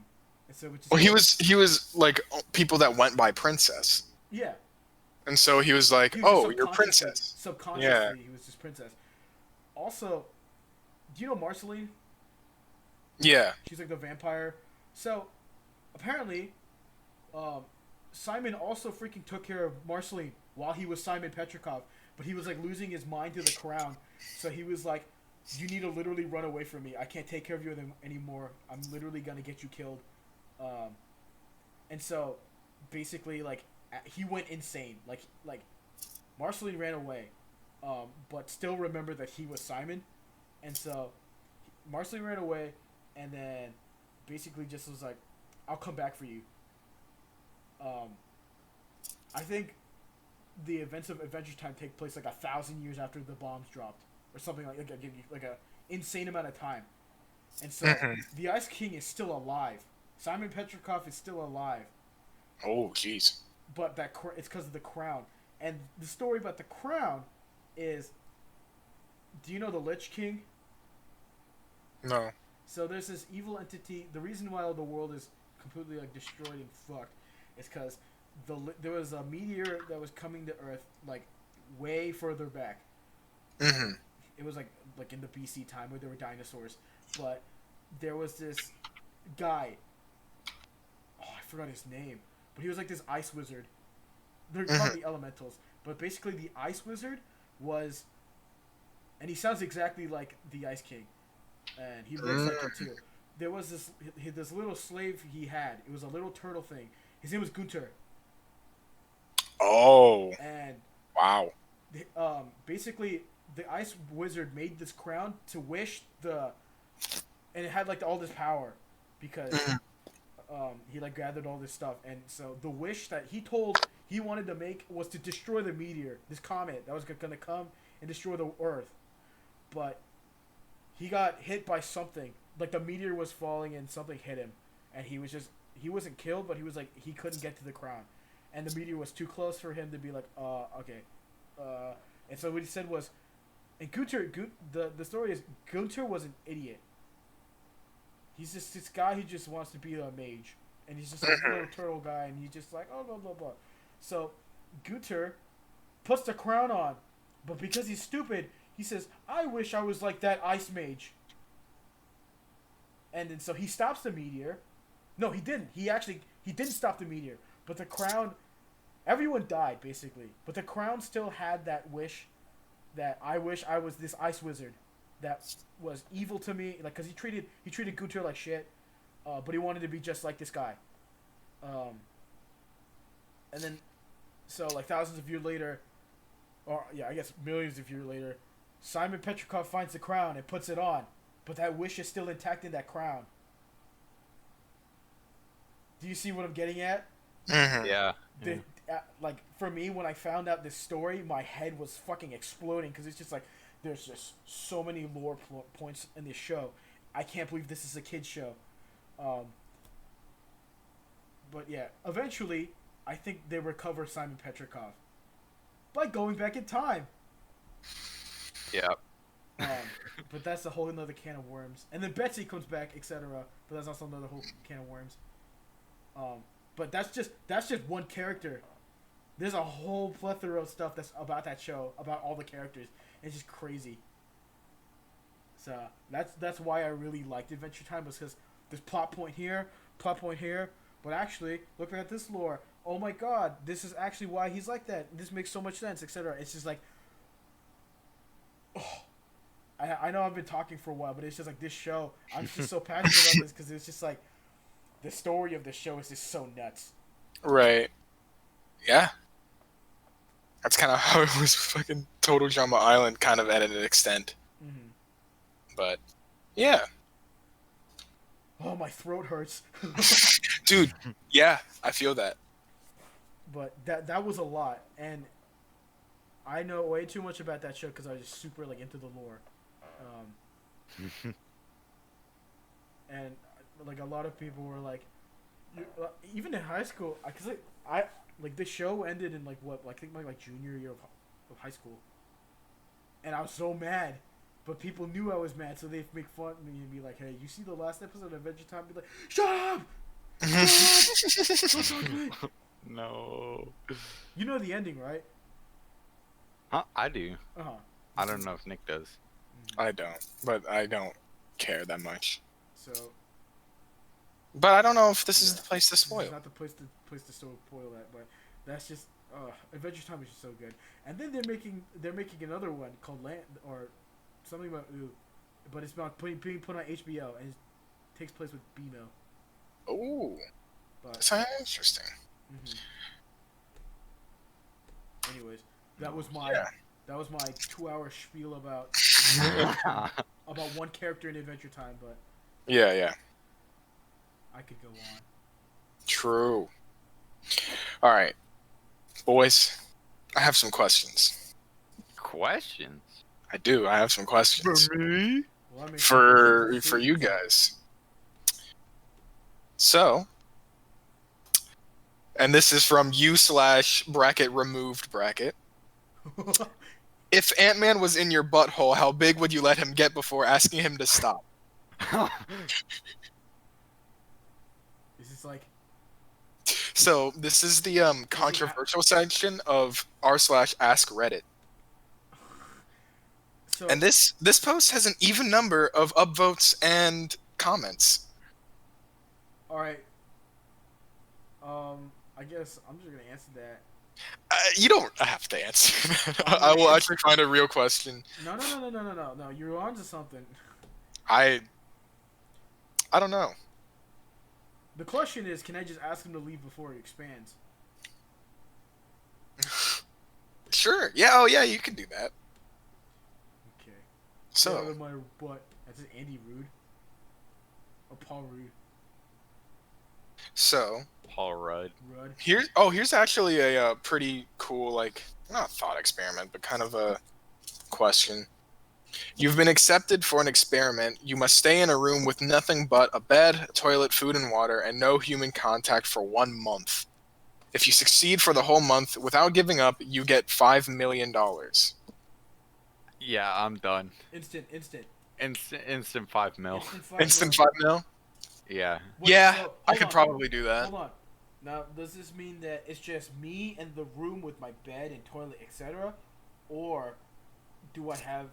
so well, he was like people that went by princess. Yeah. And so he was like, "Oh, you're princess." Subconsciously, he was his princess. Also, do you know Marceline? Yeah. She's like the vampire. So, apparently, Simon also freaking took care of Marceline while he was Simon Petrikov, but he was like losing his mind to the crown. So he was like, "You need to literally run away from me. I can't take care of you anymore. I'm literally gonna get you killed." And so, basically, like he went insane. Like Marceline ran away, but still remembered that he was Simon, and so Marceline ran away. And then, basically, just was like, "I'll come back for you." I think the events of Adventure Time take place like 1,000 years after the bombs dropped, or something like a insane amount of time. And so the Ice King is still alive. Simon Petrikov is still alive. Oh, jeez. But it's because of the crown. And the story about the crown is, do you know the Lich King? No. So there's this evil entity. The reason why the world is completely like destroyed and fucked is because there was a meteor that was coming to Earth like way further back. It was like in the BC time where there were dinosaurs, but there was this guy. Oh, I forgot his name, but he was like this ice wizard. They're called the elementals, but basically the ice wizard was, and he sounds exactly like the Ice King. And he looks like it too. There was this little slave he had. It was a little turtle thing. His name was Gunter. Oh. And wow. Basically, the ice wizard made this crown to wish the and it had like all this power because he like gathered all this stuff, and so the wish that he wanted to make was to destroy the meteor, this comet that was gonna come and destroy the Earth, but he got hit by something. Like the meteor was falling and something hit him, and he wasn't killed, but he was like he couldn't get to the crown, and the meteor was too close for him to be like okay, and so what he said was, and the story is Gunter was an idiot. He's just this guy who just wants to be a mage, and he's just a little turtle guy, and he's just like oh blah blah blah. So Gunter puts the crown on, but because he's stupid, he says, "I wish I was like that ice mage." And then so he stops the meteor. No, he didn't. He didn't stop the meteor, but the crown. Everyone died basically, but the crown still had that wish, that I wish I was this ice wizard, that was evil to me, like because he treated Gunter like shit, but he wanted to be just like this guy. And then, so like thousands of years later, or yeah, I guess millions of years later, Simon Petrikov finds the crown and puts it on, but that wish is still intact in that crown. Do you see what I'm getting at? Yeah. Like for me, when I found out this story, my head was fucking exploding because it's just like there's just so many lore points in this show. I can't believe this is a kids show. But yeah, eventually, I think they recover Simon Petrikov by going back in time. Yeah. But that's a whole another can of worms. And then Betsy comes back, etc. But that's also another whole can of worms. But that's just one character. There's a whole plethora of stuff that's about that show, about all the characters. It's just crazy. So that's why I really liked Adventure Time, was because there's plot point here, but actually, looking at this lore, oh my god, this is actually why he's like that. This makes so much sense, etc. It's just like, oh, I know I've been talking for a while, but it's just like this show, I'm just so passionate about this because it's just like, the story of the show is just so nuts. Right. Yeah. That's kind of how it was fucking Total Drama Island, kind of at an extent. Mm-hmm. But, yeah. Oh, my throat hurts. Dude, yeah, I feel that. But that was a lot, and I know way too much about that show because I was just super like into the lore. And like a lot of people were like, even in high school, because I like the show ended in like what, I think my like junior year of high school, and I was so mad, but people knew I was mad, so they'd make fun of me and be like, "Hey, you see the last episode of Adventure Time?" Be like, "Shut up! Shut up! Don't talk to me." No. You know the ending, right? Huh? I do. Uh huh. I don't know if Nick does. I don't, but I don't care that much. So. But I don't know if this is the place to spoil. It's not the place to spoil that, but that's just Adventure Time is just so good. And then they're making another one called Land or something about but it's about being put on HBO and it takes place with B-Mill. Ooh, But that sounds interesting. Anyways, that was my 2-hour spiel about one character in Adventure Time, but Yeah. I could go on. True. All right, boys, I have some questions. Questions? I do. I have some questions For me? Well, for you guys. So, and this is from you/bracket removed bracket. If Ant-Man was in your butthole, how big would you let him get before asking him to stop? Is this like? So this is the controversial section of r/ask Reddit. So, And this post has an even number of upvotes and comments. all right. I guess I'm just gonna answer that. You don't have to answer that. I will actually find a real question. No. You're on to something. I don't know. The question is, can I just ask him to leave before he expands? Sure. Yeah. Oh, yeah. You can do that. Okay. Get out So of my butt. That's just Andy Rude. Or Paul Rudd. So Paul Rudd. here's actually a pretty cool, like, not a thought experiment, but kind of a question. You've been accepted for an experiment. You must stay in a room with nothing but a bed, toilet, food, and water, and no human contact for 1 month. If you succeed for the whole month without giving up, you get $5 million. Yeah, I'm done. Instant. Instant 5 mil. Instant 5 mil? Yeah. Wait, Yeah, so, I hold could on, probably do that. Hold on. Now, does this mean that it's just me and the room with my bed and toilet, etc., or do I have?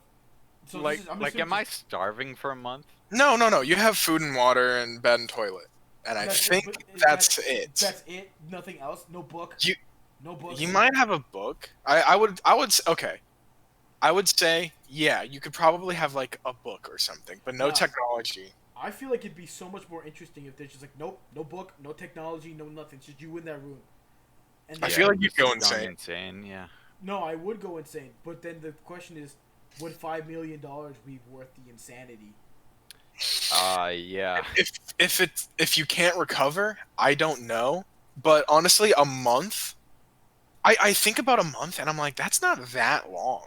So Like, this is, I'm am assuming I starving for a month? No. You have food and water and bed and toilet. And I think that's it. That's it. Nothing else. No book. No books. You might have a book. I would okay. I would say, yeah, you could probably have like a book or something, but no technology. I feel like it'd be so much more interesting if there's just like, nope, no book, no technology, no nothing, it's just you in that room. And I feel like you'd go insane. Yeah. No, I would go insane, but then the question is, would $5 million be worth the insanity? Yeah. If you can't recover, I don't know. But honestly, a month. I think about a month and I'm like, that's not that long.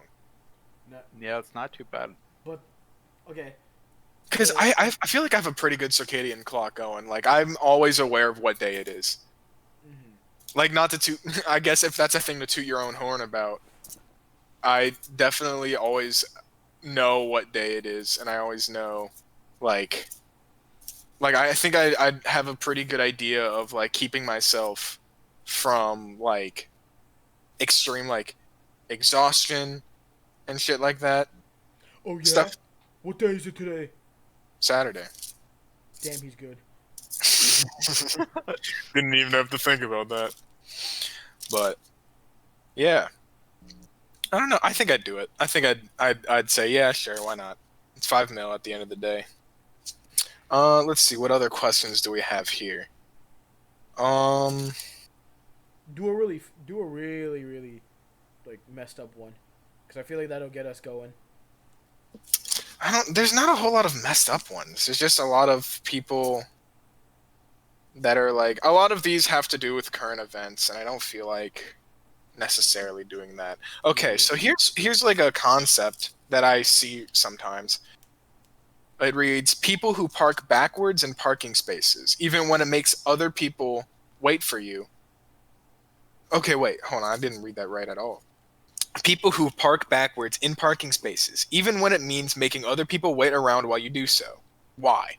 No, Yeah, it's not too bad. but okay. Because I feel like I have a pretty good circadian clock going. Like, I'm always aware of what day it is. Mm-hmm. Like, not to toot, I guess if that's a thing to toot your own horn about, I definitely always know what day it is, and I always know, like I think I'd have a pretty good idea of, like, keeping myself from, like, extreme, like, exhaustion and shit like that. Oh yeah. Stuff. What day is it today? Saturday. Damn, he's good. Didn't even have to think about that. But yeah, I don't know. I think I'd do it. I think I'd say, yeah, sure, why not? It's 5 mil at the end of the day. Let's see, what other questions do we have here? Do a really like messed up one, because I feel like that'll get us going. There's not a whole lot of messed up ones. There's just a lot of people that are like, a lot of these have to do with current events, and I don't feel like necessarily doing that. Okay, so here's like a concept that I see sometimes. It reads, people who park backwards in parking spaces, even when it makes other people wait for you. Okay, wait, hold on, I didn't read that right at all. People who park backwards in parking spaces, even when it means making other people wait around while you do so. Why?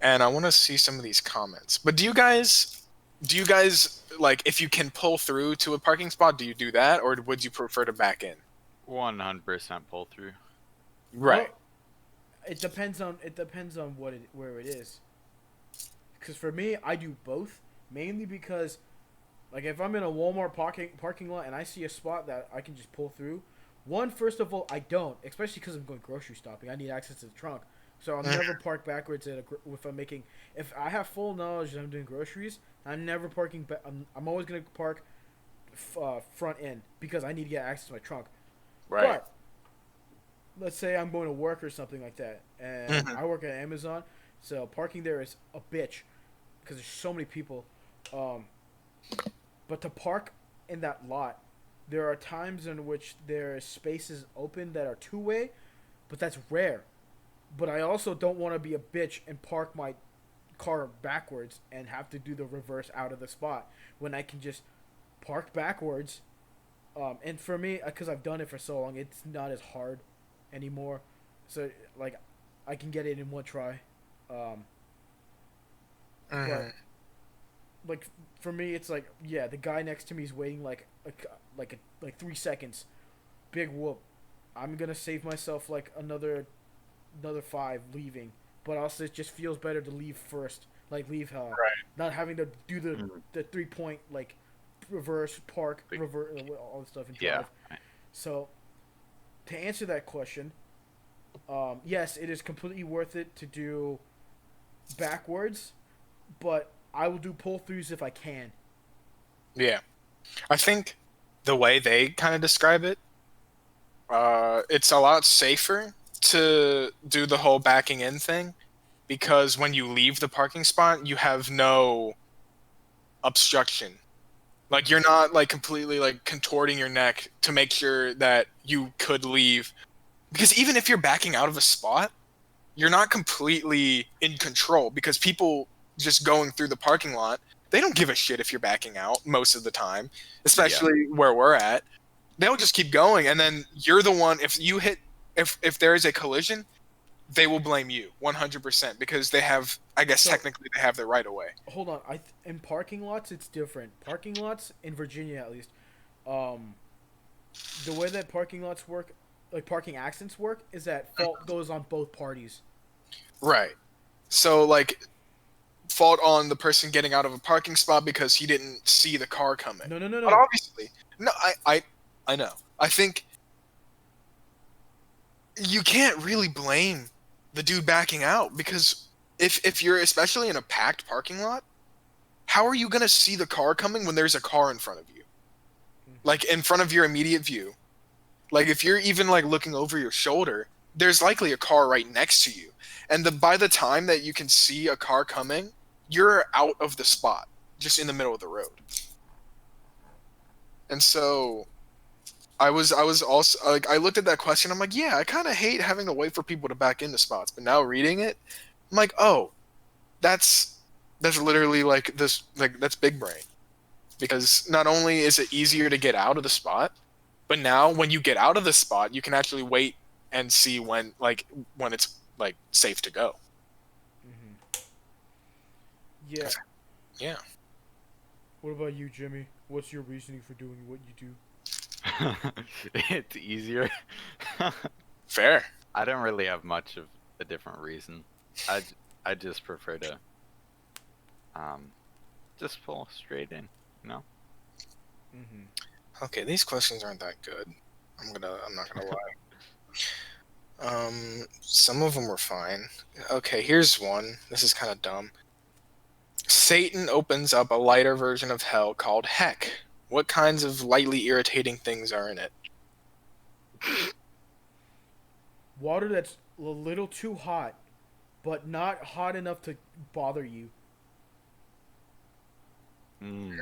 And I want to see some of these comments. But do you guys, like, if you can pull through to a parking spot, do you do that, or would you prefer to back in? 100% pull through. Right. Well, it depends on where it is. Because for me, I do both, mainly because, like, if I'm in a Walmart parking lot and I see a spot that I can just pull through, first of all, I don't, especially because I'm going grocery shopping. I need access to the trunk, so I'll never park backwards if I have full knowledge that I'm doing groceries. I'm never parking. I'm always gonna park front end because I need to get access to my trunk. Right. But let's say I'm going to work or something like that, and I work at Amazon, so parking there is a bitch because there's so many people. But to park in that lot, there are times in which there are spaces open that are two-way, but that's rare. But I also don't want to be a bitch and park my car backwards and have to do the reverse out of the spot when I can just park backwards. And for me, because I've done it for so long, it's not as hard anymore. So, like, I can get it in one try. But, like, for me, it's like, yeah, the guy next to me is waiting like 3 seconds. Big whoop. I'm gonna save myself like another 5 leaving. But also, it just feels better to leave first. Like, leave not having to do the 3-point, like, reverse, park, reverse, all this stuff and drive. Yeah. So, to answer that question, yes, it is completely worth it to do backwards, but I will do pull-throughs if I can. Yeah. I think the way they kind of describe it, it's a lot safer to do the whole backing in thing because when you leave the parking spot, you have no obstruction. Like you're not like completely like contorting your neck to make sure that you could leave. Because even if you're backing out of a spot, you're not completely in control because people just going through the parking lot, they don't give a shit if you're backing out most of the time, especially where we're at. They'll just keep going, and then you're the one. If there is a collision, they will blame you 100% because they have. I guess technically they have the right of way. Hold on, in parking lots it's different. Parking lots in Virginia at least, the way that parking lots work, like parking accidents work, is that fault goes on both parties. Right. So like, fault on the person getting out of a parking spot because he didn't see the car coming. No. But obviously, no. I know. I think you can't really blame the dude backing out because if you're especially in a packed parking lot, how are you gonna see the car coming when there's a car in front of you, like in front of your immediate view? Like if you're even like looking over your shoulder, there's likely a car right next to you, and by the time that you can see a car coming, you're out of the spot, just in the middle of the road. And so I was also like, I looked at that question. I'm like, yeah, I kind of hate having to wait for people to back into spots. But now reading it, I'm like, oh, that's literally like this, like that's big brain, because not only is it easier to get out of the spot, but now when you get out of the spot, you can actually wait and see when it's like safe to go. Mm-hmm. Yeah. Yeah. What about you, Jimmy? What's your reasoning for doing what you do? It's easier. Fair. I don't really have much of a different reason. I just prefer to just pull straight in, you know? Mm-hmm. Okay, these questions aren't that good. I'm not gonna lie. Some of them were fine. Okay, here's one. This is kind of dumb. Satan opens up a lighter version of hell called Heck. What kinds of lightly irritating things are in it? Water that's a little too hot, but not hot enough to bother you. Warm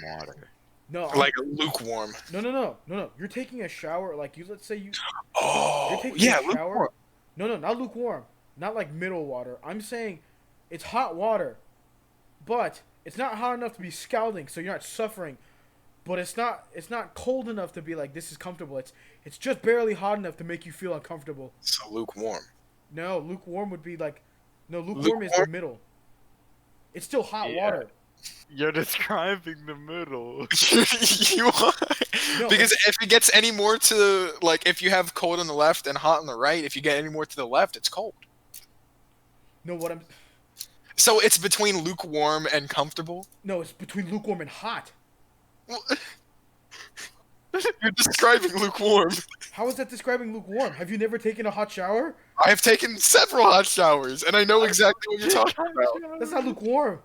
water. No, Like lukewarm. No. You're taking a shower. Like let's say you. Oh, You're taking yeah, a shower. lukewarm. No, not lukewarm. Not like middle water. I'm saying, it's hot water, but it's not hot enough to be scalding, so you're not suffering. But it's not cold enough to be like this is comfortable. It's just barely hot enough to make you feel uncomfortable. So lukewarm. No, lukewarm would be like, no, lukewarm is the middle. It's still hot water. You're describing the middle. You are. No, because if it gets any more to, like, if you have cold on the left and hot on the right, if you get any more to the left, it's cold. No, what I'm. So it's between lukewarm and comfortable? No, it's between lukewarm and hot. You're describing lukewarm. How is that describing lukewarm? Have you never taken a hot shower? I have taken several hot showers, and I know exactly what you're talking about. That's not lukewarm.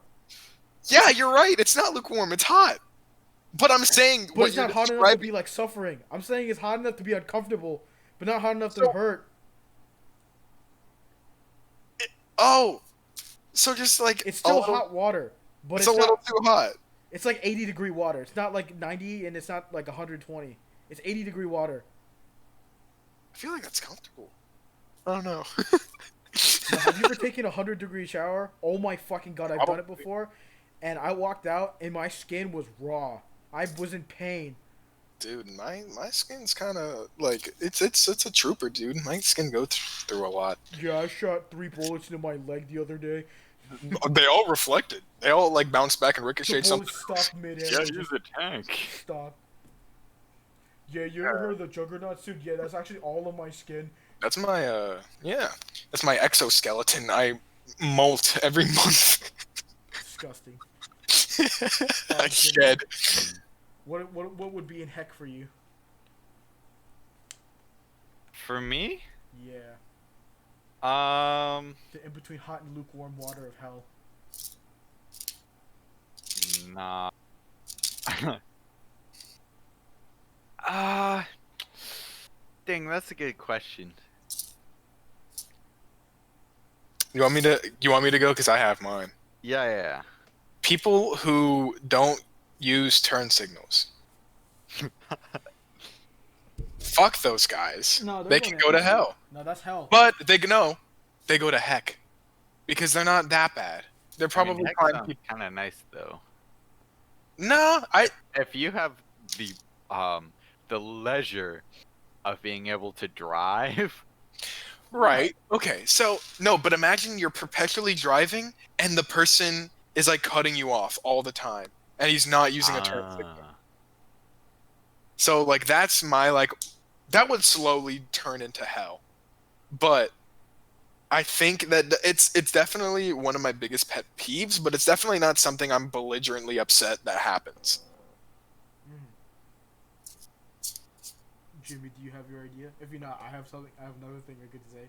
Yeah, you're right. It's not lukewarm. It's hot. But I'm saying, but it's not hot enough to be like suffering. I'm saying it's hot enough to be uncomfortable, but not hot enough to hurt. So just like it's still hot water, but it's a little too hot. It's like 80-degree water. It's not like 90, and it's not like 120. It's 80-degree water. I feel like that's comfortable. I don't know. Now, have you ever taken a 100-degree shower? Oh my fucking god, I've done it before, and I walked out and my skin was raw. I was in pain. Dude, my skin's kind of like it's a trooper, dude. My skin goes through a lot. Yeah, I shot 3 bullets into my leg the other day. They all reflected. They all like bounced back and ricocheted. The bullets stopped mid-air. Yeah, use a tank. Stop. Yeah, you ever heard of the Juggernaut suit? Yeah, that's actually all of my skin. That's my that's my exoskeleton. I molt every month. Disgusting. I shed. What would be in heck for you? For me? Yeah. The in between hot and lukewarm water of hell. Nah. Dang, that's a good question. You want me to? You want me to go? Because I have mine. Yeah. People who don't use turn signals. Fuck those guys. No, they're They going can go to hell. No, that's hell. But they go to heck because they're not that bad. They're I mean, probably heck fine sounds people. kind of nice though. No, If you have the leisure of being able to drive. right. Okay. So no, but imagine you're perpetually driving and the person is like cutting you off all the time, and he's not using a turn signal. So like that's my like that would slowly turn into hell. But I think that it's definitely one of my biggest pet peeves, but it's definitely not something I'm belligerently upset that happens. Jimmy, do you have your idea? If you're not, I have something. I have another thing I could say.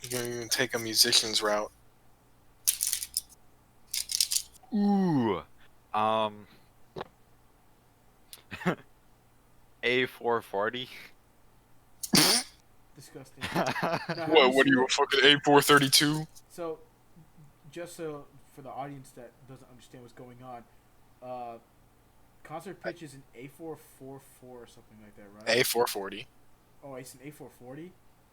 You're gonna take a musician's route. Ooh. A440. Disgusting. Now, What are you, a fucking A432? So, just so for the audience that doesn't understand what's going on, concert pitch is an A444 or something like that, right? A440. Oh, it's an A440?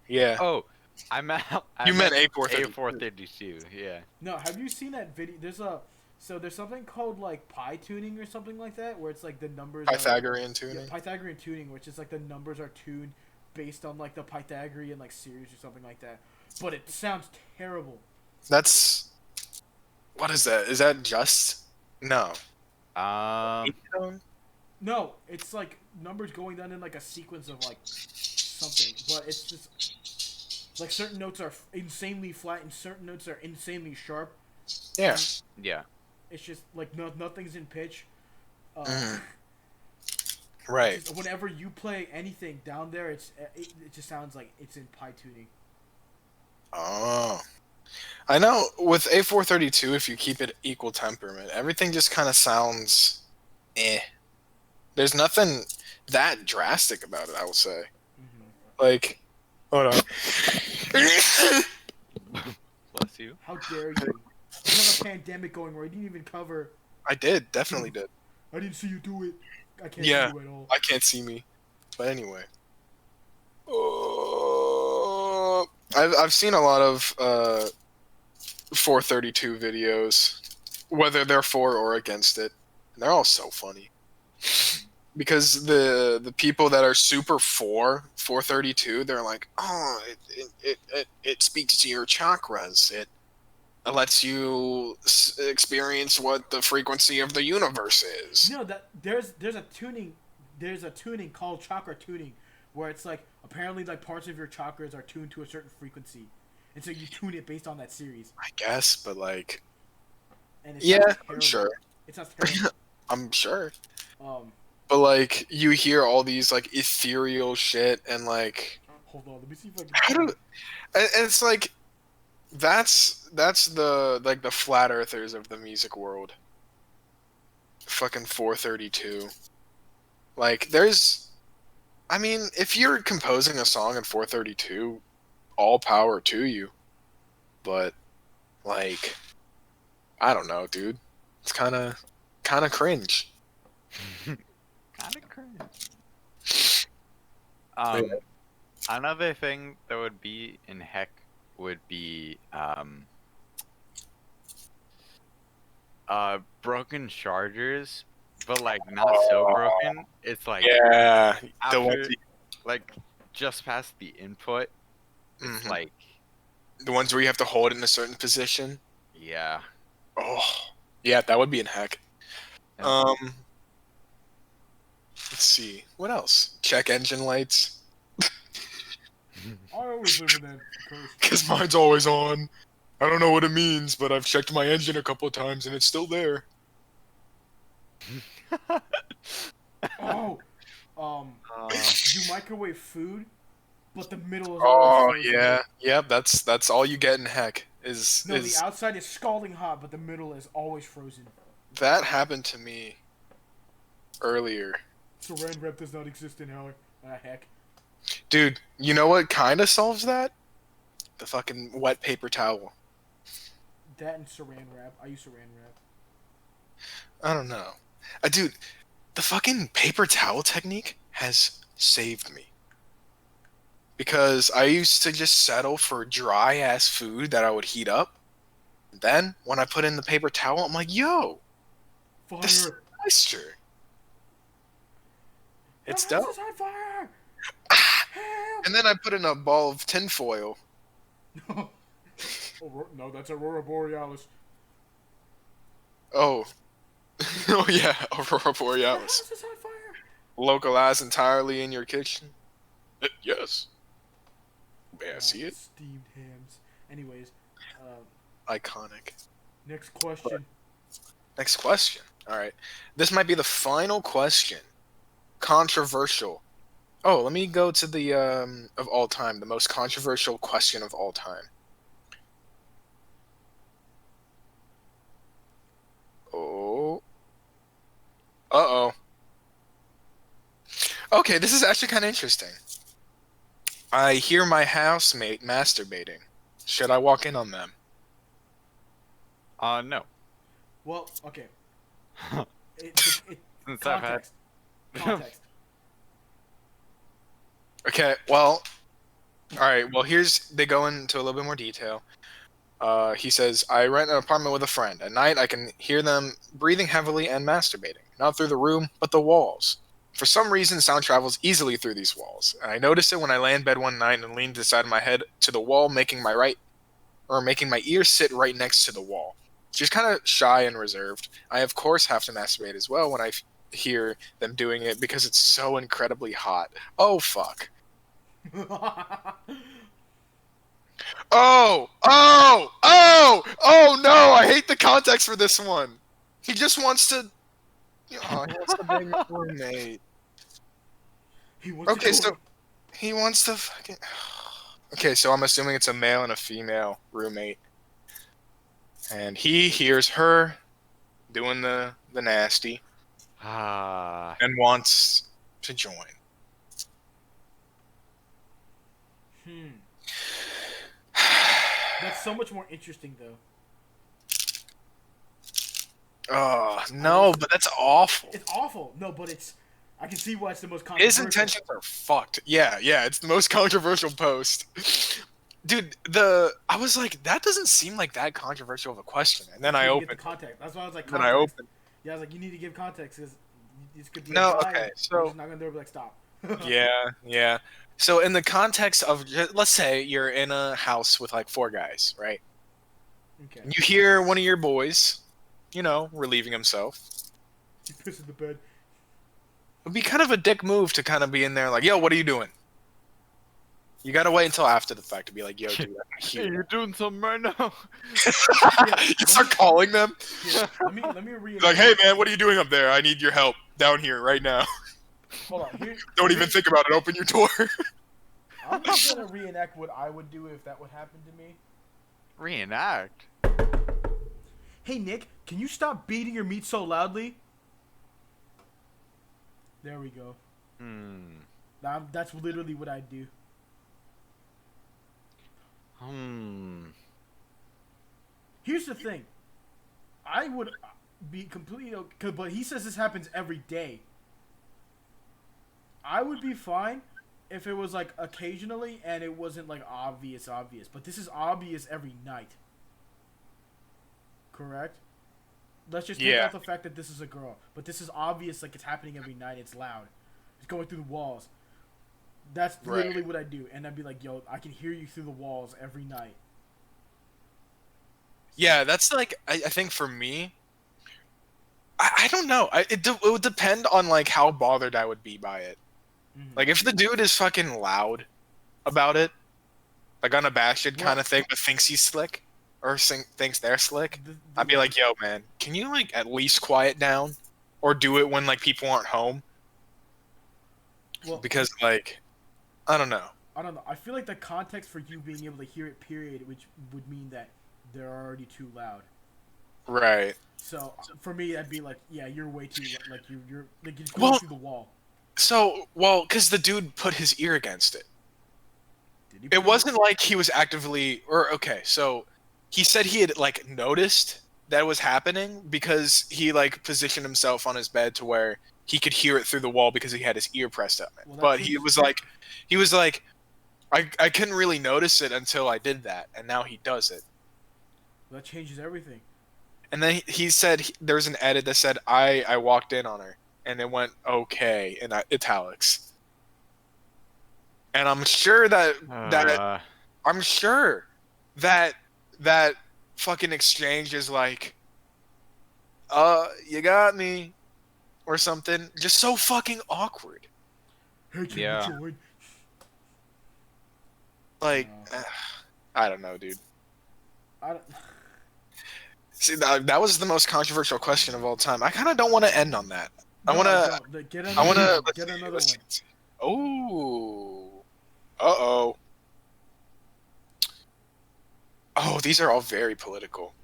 Yeah. Oh, I meant A432. A432. Yeah. No, have you seen that video? There's something called like pi tuning or something like that, where it's like the numbers Pythagorean are, tuning. Yeah, Pythagorean tuning, which is like the numbers are tuned based on like the Pythagorean like series or something like that. But it sounds terrible. That's what is that? Is that just no? No, it's like numbers going down in like a sequence of like something, but it's just like certain notes are insanely flat and certain notes are insanely sharp. Yeah. Yeah. It's just like nothing's in pitch. Right. Whenever you play anything down there, it just sounds like it's in pi tuning. Oh. I know with A432, if you keep it equal temperament, everything just kind of sounds eh. There's nothing that drastic about it, I will say. Like, hold on. Bless you. How dare you? We have a pandemic going where I didn't even cover. I did, definitely did. I didn't see you do it. I can't Yeah, see you at all. I can't see me. But anyway. I've seen a lot of 432 videos, whether they're for or against it. And they're all so funny. Because the people that are super for 432, they're like, oh, it speaks to your chakras. It lets you experience what the frequency of the universe is. You know that there's a tuning called chakra tuning, where it's like apparently like parts of your chakras are tuned to a certain frequency, and so you tune it based on that series. I guess, but like, And I'm sure. It sounds terrible. I'm sure. But like, you hear all these like ethereal shit and like. Hold on, let me see if I can. And it's like, that's the like the flat earthers of the music world. Fucking 432. Like, I mean, if you're composing a song in 432, all power to you. But like, I don't know, dude. It's kind of cringe. Kind of cringe. Another thing that would be in heck would be broken chargers, but like not so broken. It's like yeah, after like just past the input. It's like the ones where you have to hold it in a certain position. Yeah. Oh, yeah, that would be in heck. Let's see. What else? Check engine lights. I always live with that curse. Because mine's always on. I don't know what it means, but I've checked my engine a couple of times and it's still there. Oh, you microwave food, but the middle is Oh always frozen. yeah, yep. That's all you get in heck. The outside is scalding hot, but the middle is always frozen. That happened to me earlier. Saran wrap does not exist in heck. Dude, you know what kind of solves that? The fucking wet paper towel. That and saran wrap. I use saran wrap. I don't know. Dude, the fucking paper towel technique has saved me. Because I used to just settle for dry ass food that I would heat up. Then, when I put in the paper towel, I'm like, yo, Fire! this is moisture. It's The house dope. is on fire! Help! And then I put in a ball of tinfoil. No, that's Aurora Borealis. Oh. Oh yeah, Aurora The Borealis. house is on fire! Localized entirely in your kitchen? Yes. May I see it? Steamed hams. Anyways, Iconic. next question. Next question. Alright. This might be the final question. Controversial. Oh, let me go to the, of all time. The most controversial question of all time. Oh. Uh-oh. Okay, this is actually kind of interesting. I hear my housemate masturbating. Should I walk in on them? No. Well, okay. Since I've had- Context. Context. Okay, well, alright, well, they go into a little bit more detail. He says, I rent an apartment with a friend. At night, I can hear them breathing heavily and masturbating. Not through the room, but the walls. For some reason, sound travels easily through these walls. And I noticed it when I lay in bed one night and leaned the side of my head to the wall, making my ears sit right next to the wall. She's kind of shy and reserved. I, of course, have to masturbate as well when I hear them doing it because it's so incredibly hot. Oh, fuck. Oh no! I hate the context for this one. He just wants to. He wants to bang his roommate. Okay, so he wants to fucking. Okay, so I'm assuming it's a male and a female roommate, and he hears her doing the nasty and wants to join. That's so much more interesting, though. Oh no, but that's awful. It's awful. No, but it's. I can see why it's the most His controversial. intentions are fucked. Yeah, it's the most controversial post. Dude, I was like, that doesn't seem like that controversial of a question. And then I You get the opened. context. That's why I was like, Then context. I opened. Yeah, I was like, you need to give context because this could be. No, a guy, okay, you're so just not gonna do it, like stop. yeah. So in the context of, let's say you're in a house with like 4 guys, right? Okay. You hear one of your boys, relieving himself. You piss in the bed. It'd be kind of a dick move to kind of be in there like, yo, what are you doing? You gotta wait until after the fact to be like, yo, dude, I'm Hey, here. you're doing something right now. You start calling them. Yeah, let me read. Like, hey man, what are you doing up there? I need your help down here right now. Hold on. Don't even think about it. Open your door. I'm just gonna reenact what I would do if that would happen to me. Reenact. Hey Nick, can you stop beating your meat so loudly? There we go. That's literally what I'd do. Here's the thing. I would be completely okay, but he says this happens every day. I would be fine if it was like occasionally and it wasn't like obvious, but this is obvious every night. Correct? Let's just take out the fact that this is a girl, but this is obvious, like it's happening every night. It's loud. It's going through the walls. That's literally what I do, and I'd be like, "Yo, I can hear you through the walls every night." Yeah, that's like I think for me, I don't know. It would depend on like how bothered I would be by it. Like if the dude is fucking loud about it, like unabashed kind of thing, but thinks he's slick or thinks they're slick, I'd be like, yo, man, can you like at least quiet down, or do it when like people aren't home? Well, because like, I don't know. I feel like the context for you being able to hear it, period, which would mean that they're already too loud. Right. So for me, that'd be like, yeah, you're way too like you're going through the wall. So, because the dude put his ear against it. It wasn't like he was actively, or okay, so he said he had like noticed that was happening because he like positioned himself on his bed to where he could hear it through the wall because he had his ear pressed up. Well, but he was like, I couldn't really notice it until I did that, and now he does it. That changes everything. And then he said there was an edit that said I walked in on her, and it went okay in italics. And I'm sure that that fucking exchange is like, you got me, or something. Just so fucking awkward. Hey, can Yeah. you join? Like, I don't know, dude. I don't... See, that was the most controversial question of all time. I kind of don't want to end on that. I want to. Get another one. Oh. Uh-oh. Oh, these are all very political.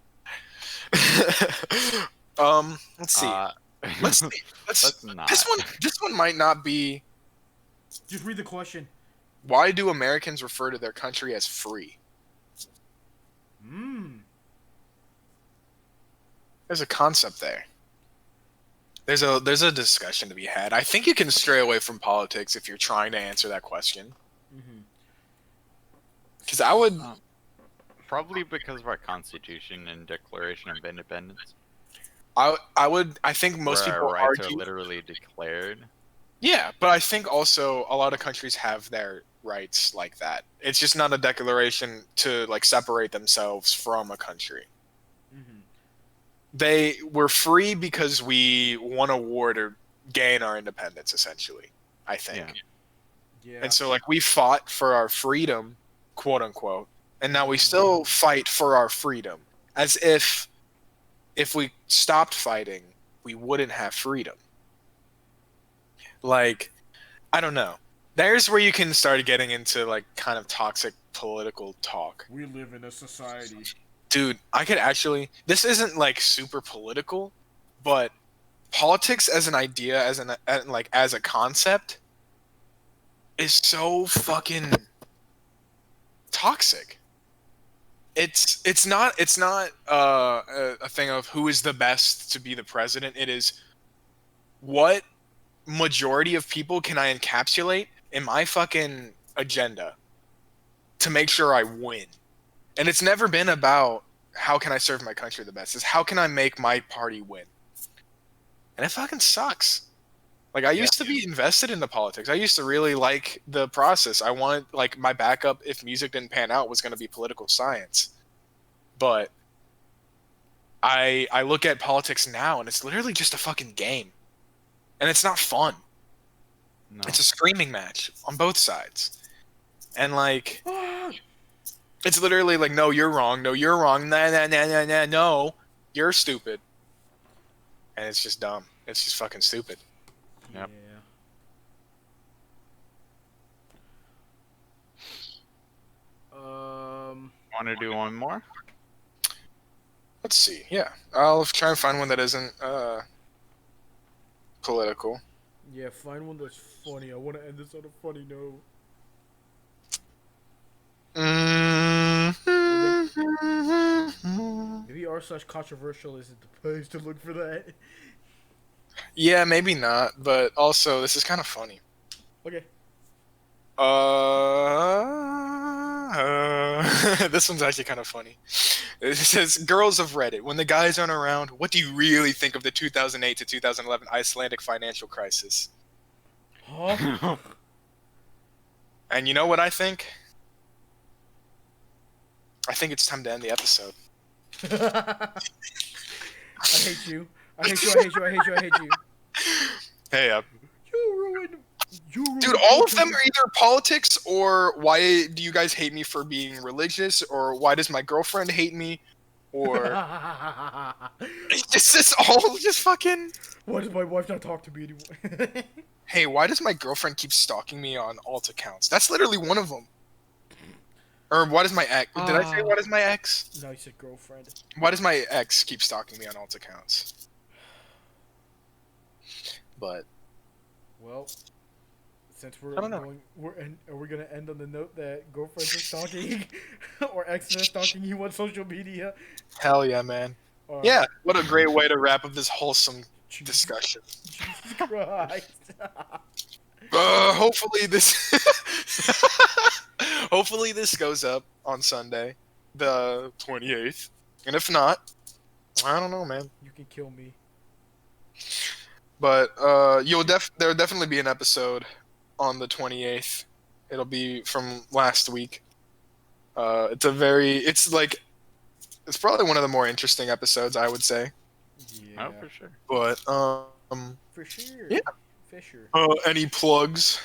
Let's see. Let's see. Let's not. This one might not be. Just read the question. Why do Americans refer to their country as free? There's a concept there. There's a discussion to be had. I think you can stray away from politics if you're trying to answer that question. Because I would probably because of our Constitution and Declaration of Independence. I think most people our rights argue are literally declared. Yeah, but I think also a lot of countries have their rights like that. It's just not a declaration to like separate themselves from a country. They were free because we won a war to gain our independence, essentially, I think. Yeah. And so like we fought for our freedom, quote unquote, and now we still fight for our freedom, as if we stopped fighting, we wouldn't have freedom. Like, I don't know. There's where you can start getting into like kind of toxic political talk. We live in a society. Dude, I could actually. This isn't like super political, but politics as an idea, as a concept, is so fucking toxic. It's not a thing of who is the best to be the president. It is what majority of people can I encapsulate in my fucking agenda to make sure I win. And it's never been about how can I serve my country the best. It's how can I make my party win. And it fucking sucks. Like, I used to be invested in the politics. I used to really like the process. I wanted, like, my backup, if music didn't pan out, was going to be political science. But I look at politics now, and it's literally just a fucking game. And it's not fun. No. It's a screaming match on both sides. And, like... It's literally like, no, you're wrong. No, you're wrong. Nah, no, you're stupid. And it's just dumb. It's just fucking stupid. Yep. Want to do one more? Let's see. Yeah, I'll try and find one that isn't political. Yeah, find one that's funny. I want to end this on a funny note. Maybe r/controversial isn't the place to look for that. Yeah, maybe not, but also this is kind of funny. Okay. This one's actually kind of funny. It says, girls of Reddit, when the guys aren't around, what do you really think of the 2008 to 2011 Icelandic financial crisis? Huh? And you know what I think? I think it's time to end the episode. I hate you. I hate you. I hate you. I hate you. I hate you. Hey, You ruined. Dude, all of them are either politics or why do you guys hate me for being religious, or why does my girlfriend hate me, or it's all just fucking. Why does my wife not talk to me anymore? Hey, why does my girlfriend keep stalking me on alt accounts? That's literally one of them. Or why does my ex? Did I say what is my ex? No, you said girlfriend. Why does my ex keep stalking me on alt accounts? But well, since we're I don't know. are we gonna end on the note that girlfriends are stalking or exes are stalking you on social media? Hell yeah, man. Yeah, what a great way to wrap up this wholesome discussion. Jesus Christ. Hopefully this hopefully this goes up on Sunday, the 28th. And if not, I don't know, man. You can kill me. But there'll definitely be an episode on the 28th. It'll be from last week. It's probably one of the more interesting episodes, I would say. Yeah. Oh, for sure. But For sure. Yeah. Fisher. Any plugs?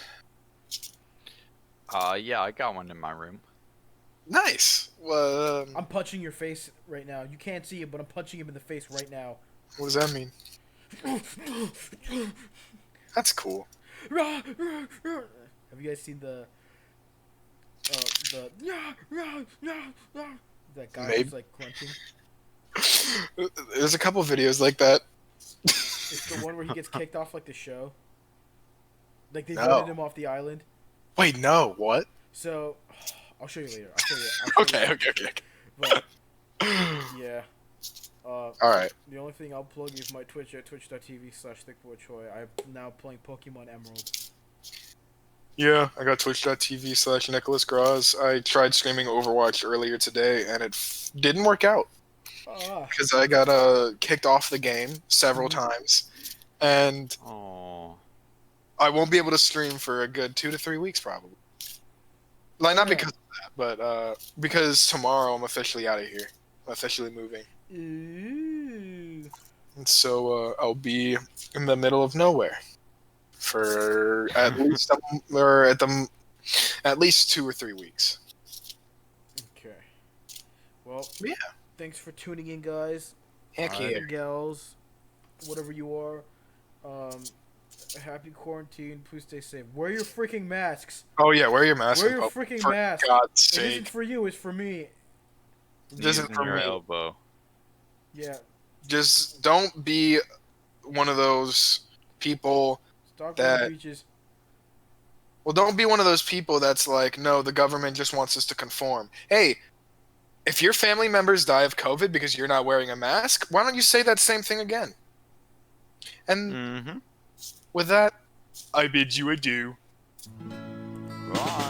Yeah, I got one in my room. Nice. I'm punching your face right now. You can't see it, but I'm punching him in the face right now. What does that mean? That's cool. Have you guys seen the that guy Maybe. who's like grunting? There's a couple videos like that. It's the one where he gets kicked off like the show. Like they No. voted him off the island. Wait, no, what? So I'll show you later. I'll show you. Okay. But yeah. All right. The only thing I'll plug is my Twitch at twitch.tv/thickboychoi. I'm now playing Pokemon Emerald. Yeah, I got twitch.tv/NicholasGraz. I tried streaming Overwatch earlier today, and it didn't work out. Because I got kicked off the game several times. And Oh. I won't be able to stream for a good 2 to 3 weeks, probably. Like, not because of that, but because tomorrow I'm officially out of here. I'm officially moving. Ooh. And so I'll be in the middle of nowhere for at least at least 2 or 3 weeks. Okay. Well, Yeah. Thanks for tuning in, guys. Heck yeah. Gals, whatever you are. Happy quarantine. Please stay safe. Wear your freaking masks. Oh yeah, wear your mask. Wear your freaking mask. For God's It isn't sake. for you. It's for me. It isn't for your me. elbow. Yeah. Just don't be one of those people. Stop going to beaches. Well, don't be one of those people that's like, no, the government just wants us to conform. Hey, if your family members die of COVID because you're not wearing a mask, why don't you say that same thing again? And with that, I bid you adieu. Bye.